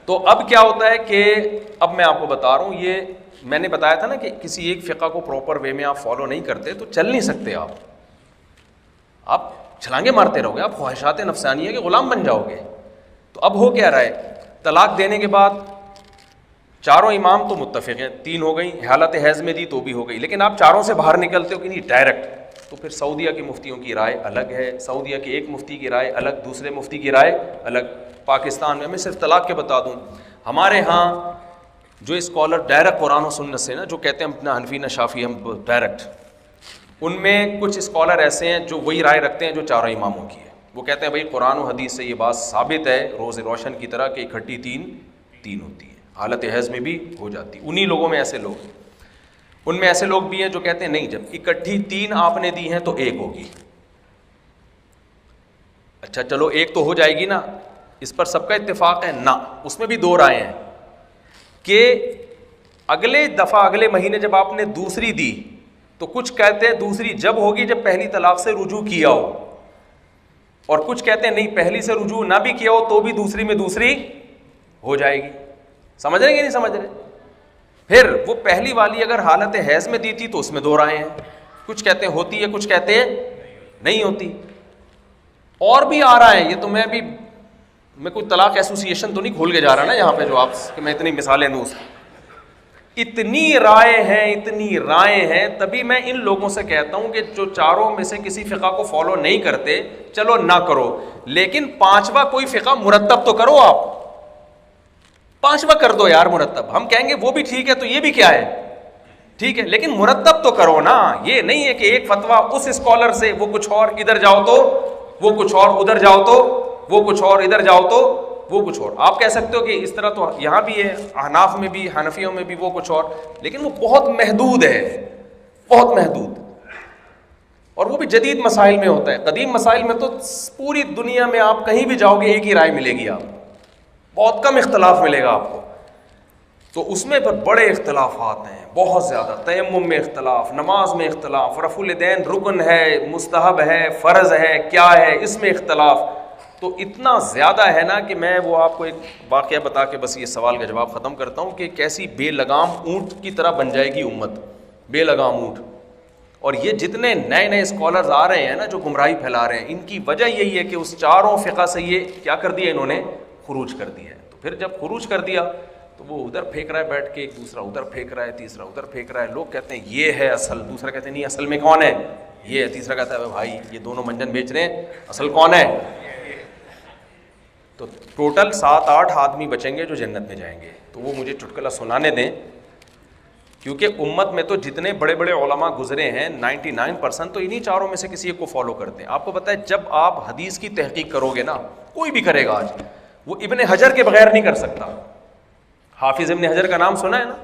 تو اب کیا ہوتا ہے کہ اب میں آپ کو بتا رہا ہوں, یہ میں نے بتایا تھا نا کہ کسی ایک فقہ کو پراپر وے میں آپ فالو نہیں کرتے تو چل نہیں سکتے. آپ چھلانگے مارتے رہو گے, آپ خواہشات نفسانیہ کے غلام بن جاؤ گے. تو اب ہو کیا رہا ہے, طلاق دینے کے بعد چاروں امام تو متفق ہیں, 3 ہو گئی, حالت حیض میں دی تو بھی ہو گئی, لیکن آپ چاروں سے باہر نکلتے ہو کہ نہیں ڈائریکٹ, تو پھر سعودیہ کے مفتیوں کی رائے الگ ہے, سعودیہ کے ایک مفتی کی رائے الگ, دوسرے مفتی کی رائے الگ. پاکستان میں صرف طلاق کے بتا دوں, ہمارے ہاں جو اسکالر ڈائریکٹ قرآن و سنت سے نا, جو کہتے ہیں اپنا حنفی نہ شافعی ہم ڈائریکٹ, ان میں کچھ اسکالر ایسے ہیں جو وہی رائے رکھتے ہیں جو چاروں اماموں کی ہے. وہ کہتے ہیں بھائی قرآن و حدیث سے یہ بات ثابت ہے روز روشن کی طرح کہ اکٹھی 3 ہوتی ہے, حالت حیض میں بھی ہو جاتی. انہی لوگوں میں ایسے لوگ, ان میں ایسے لوگ بھی ہیں جو کہتے ہیں نہیں جب اکٹھی 3 آپ نے دی ہیں تو 1 ہوگی. اچھا چلو 1 تو ہو جائے گی نا, اس پر سب کا اتفاق ہے نا, اس میں بھی 2 رائے ہیں کہ اگلے دفعہ اگلے مہینے جب آپ نے دوسری دی تو کچھ کہتے ہیں دوسری جب ہوگی جب پہلی طلاق سے رجوع کیا ہو, اور کچھ کہتے ہیں نہیں پہلی سے رجوع نہ بھی کیا ہو تو بھی دوسری میں دوسری ہو جائے گی. سمجھ رہے کہ نہیں سمجھ رہے؟ پھر وہ پہلی والی اگر حالت حیض میں دی تھی تو اس میں 2 رائے ہیں, کچھ کہتے ہیں ہوتی ہے, کچھ کہتے ہیں نہیں ہوتی. اور بھی آ رہا ہے یہ, تو میں کوئی طلاق ایسوسیشن تو نہیں کھول کے جا رہا نا یہاں پہ جو آپ کہ میں اتنی مثالیں دوں. اتنی رائے ہیں, تبھی میں ان لوگوں سے کہتا ہوں کہ جو چاروں میں سے کسی فقہ کو فالو نہیں کرتے چلو نہ کرو, لیکن 5واں کوئی فقہ مرتب تو کرو. آپ 5واں کر دو یار مرتب. ہم کہیں گے وہ بھی ٹھیک ہے تو یہ بھی کیا ہے ٹھیک ہے, لیکن مرتب تو کرو نا. یہ نہیں ہے کہ ایک فتویٰ اس اسکالر سے وہ کچھ اور, ادھر جاؤ تو وہ کچھ اور, ادھر جاؤ تو وہ کچھ اور, ادھر جاؤ تو وہ کچھ اور. آپ کہہ سکتے ہو کہ اس طرح تو یہاں بھی ہے, احناف میں بھی, حنفیوں میں بھی وہ کچھ اور, لیکن وہ بہت محدود ہے, بہت محدود, اور وہ بھی جدید مسائل میں ہوتا ہے. قدیم مسائل میں تو پوری دنیا میں آپ کہیں بھی جاؤ گے ایک ہی رائے ملے گی, آپ بہت کم اختلاف ملے گا آپ کو. تو اس میں پر بڑے اختلافات ہیں, بہت زیادہ. تیمم میں اختلاف, نماز میں اختلاف, رفع الیدین رکن ہے, مستحب ہے, فرض ہے, کیا ہے, اس میں اختلاف. تو اتنا زیادہ ہے نا کہ میں وہ آپ کو ایک واقعہ بتا کے بس یہ سوال کا جواب ختم کرتا ہوں کہ کیسی بے لگام اونٹ کی طرح بن جائے گی امت, بے لگام اونٹ. اور یہ جتنے نئے نئے اسکالرز آ رہے ہیں نا جو گمراہی پھیلا رہے ہیں, ان کی وجہ یہی ہے کہ اس چاروں فقہ سے یہ کیا کر دیا انہوں نے, خروج کر دیا ہے. تو پھر جب خروج کر دیا تو وہ ادھر پھینک رہا ہے بیٹھ کے, ایک دوسرا ادھر پھینک رہا ہے, تیسرا ادھر پھینک رہا ہے. لوگ کہتے ہیں یہ ہے اصل, دوسرا کہتے ہیں نہیں اصل میں کون ہے یہ ہے, تیسرا کہتا ہے بھائی یہ دونوں منجن بیچ رہے ہیں, اصل کون ہے. تو ٹوٹل 7-8 آدمی بچیں گے جو جنت میں جائیں گے. تو وہ مجھے چٹکلا سنانے دیں, کیونکہ امت میں تو جتنے بڑے بڑے علماء گزرے ہیں 99% تو انہی چاروں میں سے کسی ایک کو فالو کرتے ہیں. آپ کو پتہ ہے جب آپ حدیث کی تحقیق کرو گے نا, کوئی بھی کرے گا آج, وہ ابن حجر کے بغیر نہیں کر سکتا. حافظ ابن حجر کا نام سنا ہے نا,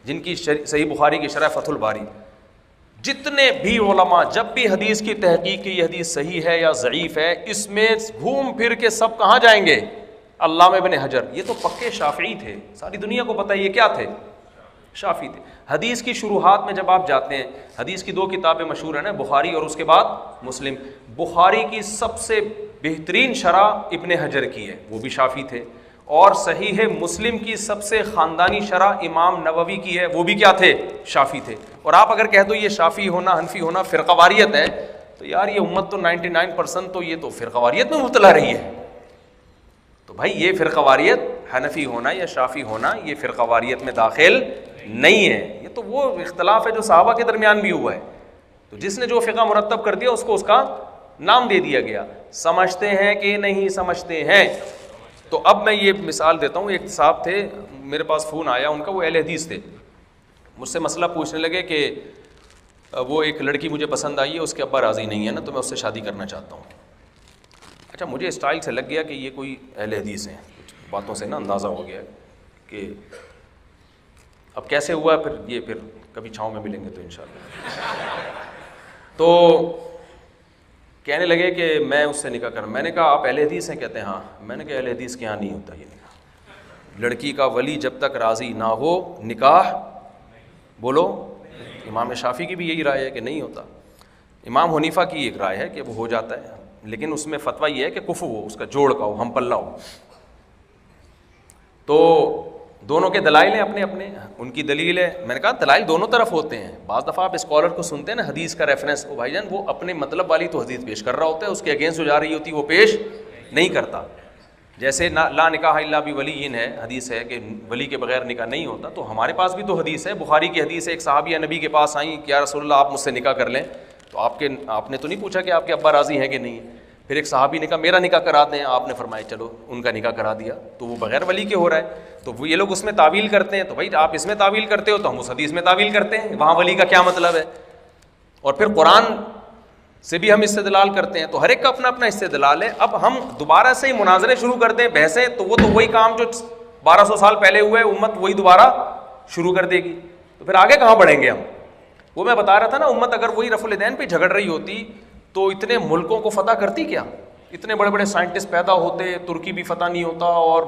جن کی صحیح بخاری کی شرح فتح الباری. جتنے بھی علماء جب بھی حدیث کی تحقیق کی یہ حدیث صحیح ہے یا ضعیف ہے, اس میں گھوم پھر کے سب کہاں جائیں گے, علامہ ابن حجر. یہ تو پکے شافعی تھے, ساری دنیا کو پتہ ہے یہ کیا تھے, شافعی تھے. حدیث کی شروحات میں جب آپ جاتے ہیں, حدیث کی 2 کتابیں مشہور ہیں نا, بخاری اور اس کے بعد مسلم. بخاری کی سب سے بہترین شرح ابن حجر کی ہے, وہ بھی شافعی تھے, اور صحیح مسلم کی سب سے خاندانی شرح امام نووی کی ہے، وہ بھی کیا تھے؟ شافعی تھے. اور آپ اگر کہہ دو یہ شافعی ہونا حنفی ہونا فرقہ واریت ہے تو یار یہ امت تو 99% تو یہ تو فرقہ واریت میں مبتلا رہی ہے. تو بھائی یہ فرقہ واریت، حنفی ہونا یا شافعی ہونا، یہ فرقہ واریت میں داخل نہیں ہے. یہ تو وہ اختلاف ہے جو صحابہ کے درمیان بھی ہوا ہے. تو جس نے جو فقہ مرتب کر دیا اس کو اس کا نام دے دیا گیا. سمجھتے ہیں کہ نہیں سمجھتے ہیں؟ تو اب میں یہ مثال دیتا ہوں. ایک صاحب تھے میرے پاس، فون آیا ان کا، وہ اہل حدیث تھے، مجھ سے مسئلہ پوچھنے لگے کہ وہ ایک لڑکی مجھے پسند آئی ہے، اس کے ابا راضی نہیں ہے نا، تو میں اس سے شادی کرنا چاہتا ہوں. اچھا مجھے اسٹائل سے لگ گیا کہ یہ کوئی اہل حدیث ہیں، کچھ باتوں سے نا اندازہ ہو گیا کہ اب کیسے ہوا. پھر کبھی چھاؤں میں ملیں گے تو انشاءاللہ. تو کہنے لگے کہ میں اس سے نکاح کروں. میں نے کہا آپ اہل حدیث ہیں؟ کہتے ہیں ہاں. میں نے کہا اہل حدیث کے یہاں نہیں ہوتا یہ نکاح. لڑکی کا ولی جب تک راضی نہ ہو نکاح، بولو. امام شافعی کی بھی یہی رائے ہے کہ نہیں ہوتا. امام حنیفہ کی ایک رائے ہے کہ وہ ہو جاتا ہے، لیکن اس میں فتویٰ یہ ہے کہ کفو ہو، اس کا جوڑ کا ہو، ہم پلہ ہو. تو دونوں کے دلائل ہیں اپنے اپنے. ان کی دلیل ہے، میں نے کہا دلائل دونوں طرف ہوتے ہیں. بعض دفعہ آپ اسکالر کو سنتے ہیں نا حدیث کا ریفرنس، وہ بھائی جان وہ اپنے مطلب والی تو حدیث پیش کر رہا ہوتا ہے، اس کے اگینسٹ جو جا رہی ہوتی وہ پیش نہیں کرتا. جیسے لا نکاح الا بولی ہے، حدیث ہے کہ ولی کے بغیر نکاح نہیں ہوتا. تو ہمارے پاس بھی تو حدیث ہے، بخاری کی حدیث ہے. ایک صحابیہ نبی کے پاس آئیں کہ یا رسول اللہ آپ مجھ سے نکاح کر لیں. تو آپ نے تو نہیں پوچھا کہ آپ کے ابا راضی ہیں کہ نہیں. پھر ایک صحابی نے کہا میرا نکاح کرا دیں. آپ نے فرمایا چلو ان کا نکاح کرا دیا. تو وہ بغیر ولی کے ہو رہا ہے. تو وہ یہ لوگ اس میں تعویل کرتے ہیں. تو بھائی آپ اس میں تعویل کرتے ہو تو ہم اس حدیث میں تعویل کرتے ہیں، وہاں ولی کا کیا مطلب ہے. اور پھر قرآن سے بھی ہم استدلال کرتے ہیں. تو ہر ایک کا اپنا اپنا استدلال ہے. اب ہم دوبارہ سے ہی مناظرے شروع کر دیں، بحثیں، تو وہ تو وہی کام جو 1200 سال پہلے ہوئے، امت وہی دوبارہ شروع کر دے گی. تو پھر آگے کہاں بڑھیں گے ہم؟ وہ میں بتا رہا تھا نا، امت اگر وہی رفع الیدین پہ جھگڑ رہی ہوتی تو اتنے ملکوں کو فتح کرتی کیا؟ اتنے بڑے بڑے سائنٹسٹ پیدا ہوتے، ترکی بھی فتح نہیں ہوتا، اور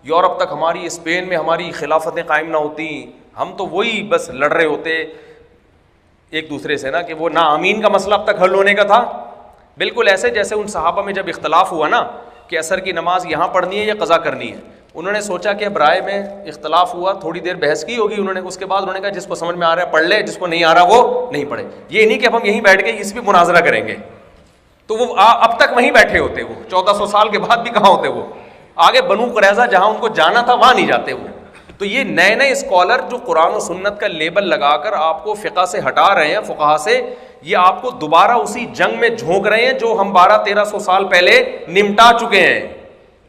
یورپ تک ہماری، اسپین میں ہماری خلافتیں قائم نہ ہوتی. ہم تو وہی بس لڑ رہے ہوتے ایک دوسرے سے نا، کہ وہ نا آمین کا مسئلہ اب تک حل ہونے کا تھا. بالکل ایسے جیسے ان صحابہ میں جب اختلاف ہوا نا کہ عصر کی نماز یہاں پڑھنی ہے یا قضا کرنی ہے، انہوں نے سوچا کہ اب رائے میں اختلاف ہوا، تھوڑی دیر بحث کی ہوگی انہوں نے، اس کے بعد انہوں نے کہا جس کو سمجھ میں آ رہا ہے پڑھ لے، جس کو نہیں آ رہا وہ نہیں پڑھے. یہ نہیں کہ اب ہم یہیں بیٹھ کے اس پہ مناظرہ کریں گے. تو وہ اب تک وہیں بیٹھے ہوتے، وہ 1400 سال کے بعد بھی کہاں ہوتے، وہ آگے بنو قریظہ جہاں ان کو جانا تھا وہاں نہیں جاتے وہ. تو یہ نئے نئے اسکالر جو قرآن و سنت کا لیبل لگا کر آپ کو فقہ سے ہٹا رہے ہیں، فقہا سے، یہ آپ کو دوبارہ اسی جنگ میں جھونک رہے ہیں جو ہم 1200-1300 سال پہلے نمٹا چکے ہیں.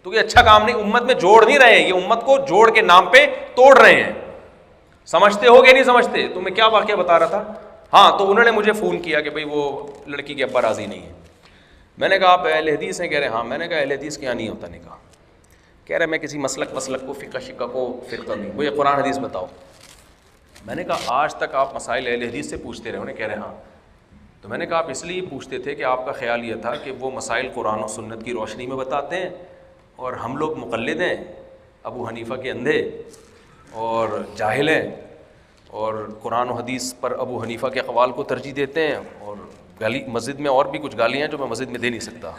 تو یہ اچھا کام نہیں، امت میں جوڑ نہیں رہے ہیں، یہ امت کو جوڑ کے نام پہ توڑ رہے ہیں. سمجھتے ہو کہ نہیں سمجھتے؟ تو میں کیا واقعہ بتا رہا تھا. ہاں، تو انہوں نے مجھے فون کیا کہ بھائی وہ لڑکی کے ابا راضی نہیں ہے. میں نے کہا آپ اہل حدیث ہیں؟ کہہ رہے ہاں. میں نے کہا اہل حدیث کے یہاں نہیں ہوتا نکاح. کہہ رہے میں کسی مسلک کو، فقہ شقہ کو فرقہ نہیں، وہ یہ قرآن حدیث بتاؤ. میں نے کہا آج تک آپ مسائل اہل حدیث سے پوچھتے رہے. انہیں کہہ رہے ہاں. تو میں نے کہا آپ اس لیے پوچھتے تھے کہ آپ کا خیال یہ تھا کہ وہ مسائل قرآن و سنت کی روشنی میں بتاتے ہیں اور ہم لوگ مقلد ہیں، ابو حنیفہ کے اندھے اور جاہل ہیں، اور قرآن و حدیث پر ابو حنیفہ کے اقوال کو ترجیح دیتے ہیں، اور گالی مسجد میں اور بھی کچھ گالیاں جو میں مسجد میں دے نہیں سکتا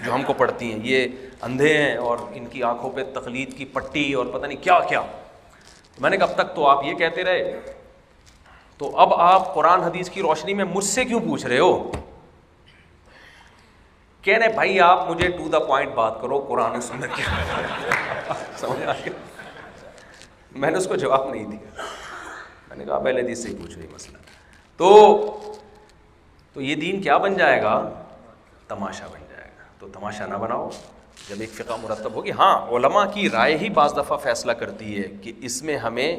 جو ہم کو پڑتی ہیں. یہ اندھے ہیں اور ان کی آنکھوں پہ تقلید کی پٹی اور پتہ نہیں کیا کیا. میں نے کہا اب تک تو آپ یہ کہتے رہے، تو اب آپ قرآن حدیث کی روشنی میں مجھ سے کیوں پوچھ رہے ہو؟ کہنے بھائی آپ مجھے ٹو دا پوائنٹ بات کرو، قرآن و سنت کی. سمجھ آ گیا؟ میں نے اس کو جواب نہیں دیا. میں نے کہا آپ اہل حدیث سے ہی پوچھ رہے مسئلہ. تو یہ دین کیا بن جائے گا؟ تماشا بن جائے گا. تو تماشا نہ بناؤ. جب ایک فقہ مرتب ہوگی، ہاں علماء کی رائے ہی بعض دفعہ فیصلہ کرتی ہے کہ اس میں ہمیں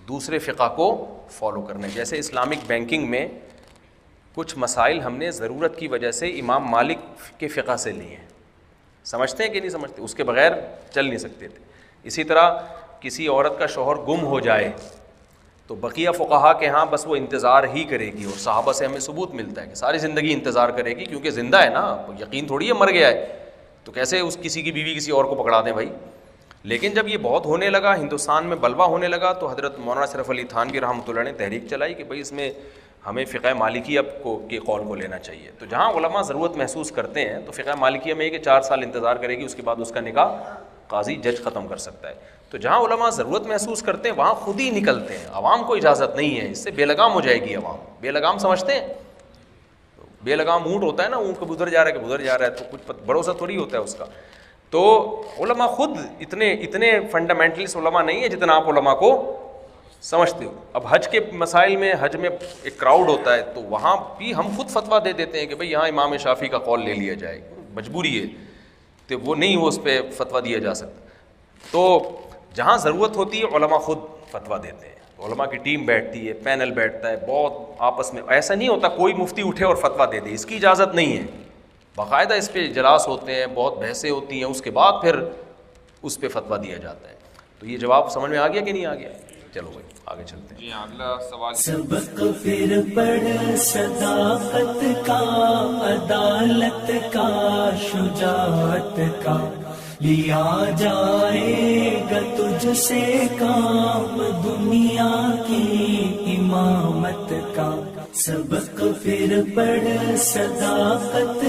دوسرے فقہ کو فالو کرنا ہے. جیسے اسلامک بینکنگ میں کچھ مسائل ہم نے ضرورت کی وجہ سے امام مالک کے فقہ سے لیے ہیں. سمجھتے ہیں کہ نہیں سمجھتے؟ اس کے بغیر چل نہیں سکتے تھے. اسی طرح کسی عورت کا شوہر گم ہو جائے تو بقیہ فقہا کے ہاں بس وہ انتظار ہی کرے گی، اور صحابہ سے ہمیں ثبوت ملتا ہے کہ ساری زندگی انتظار کرے گی، کیونکہ زندہ ہے نا، یقین تھوڑی ہے مر گیا ہے. تو کیسے اس کسی کی بیوی کسی اور کو پکڑا دیں بھائی. لیکن جب یہ بہت ہونے لگا، ہندوستان میں بلوا ہونے لگا، تو حضرت مولانا اشرف علی تھانوی رحمۃ اللہ نے تحریک چلائی کہ بھائی اس میں ہمیں فقہ مالکیہ کے قول کو لینا چاہیے. تو جہاں علماء ضرورت محسوس کرتے ہیں تو فقہ مالکیہ میں یہ کہ 4 سال انتظار کرے گی، اس کے بعد اس کا نکاح قاضی جج ختم کر سکتا ہے. تو جہاں علماء ضرورت محسوس کرتے ہیں وہاں خود ہی نکلتے ہیں, عوام کو اجازت نہیں ہے, اس سے بے لگام ہو جائے گی عوام. بے لگام سمجھتے ہیں, بے لگام اونٹ ہوتا ہے نا, اونٹ کبھی ادھر جا رہا ہے کبھی ادھر جا رہا ہے, تو کچھ بھروسہ تھوڑی ہوتا ہے اس کا. تو علماء خود اتنے فنڈامنٹلسٹ علماء نہیں ہے جتنا آپ علماء کو سمجھتے ہو. اب حج کے مسائل میں, حج میں ایک کراؤڈ ہوتا ہے تو وہاں بھی ہم خود فتویٰ دے دیتے ہیں کہ بھئی یہاں امام شافعی کا قول لے لیا جائے, مجبوری ہے, تو وہ نہیں, وہ اس پہ فتویٰ دیا جا سکتا. تو جہاں ضرورت ہوتی ہے علماء خود فتویٰ دیتے ہیں, علماء کی ٹیم بیٹھتی ہے, پینل بیٹھتا ہے, بہت آپس میں. ایسا نہیں ہوتا کوئی مفتی اٹھے اور فتویٰ دے دے, اس کی اجازت نہیں ہے. باقاعدہ اس پہ اجلاس ہوتے ہیں, بہت بحثیں ہوتی ہیں, اس کے بعد پھر اس پہ فتویٰ دیا جاتا ہے. تو یہ جواب سمجھ میں آ گیا کہ نہیں آ گیا؟ چلو بھائی آگے چلتے ہیں. جی ہاں, اگلا سوال. سبق پھر پڑھ صداقت کا, عدالت کا, شجاعت کا, لیا جائے گا تجھ سے کام دنیا کی امامت کا. سبق پھر پڑھ صداقت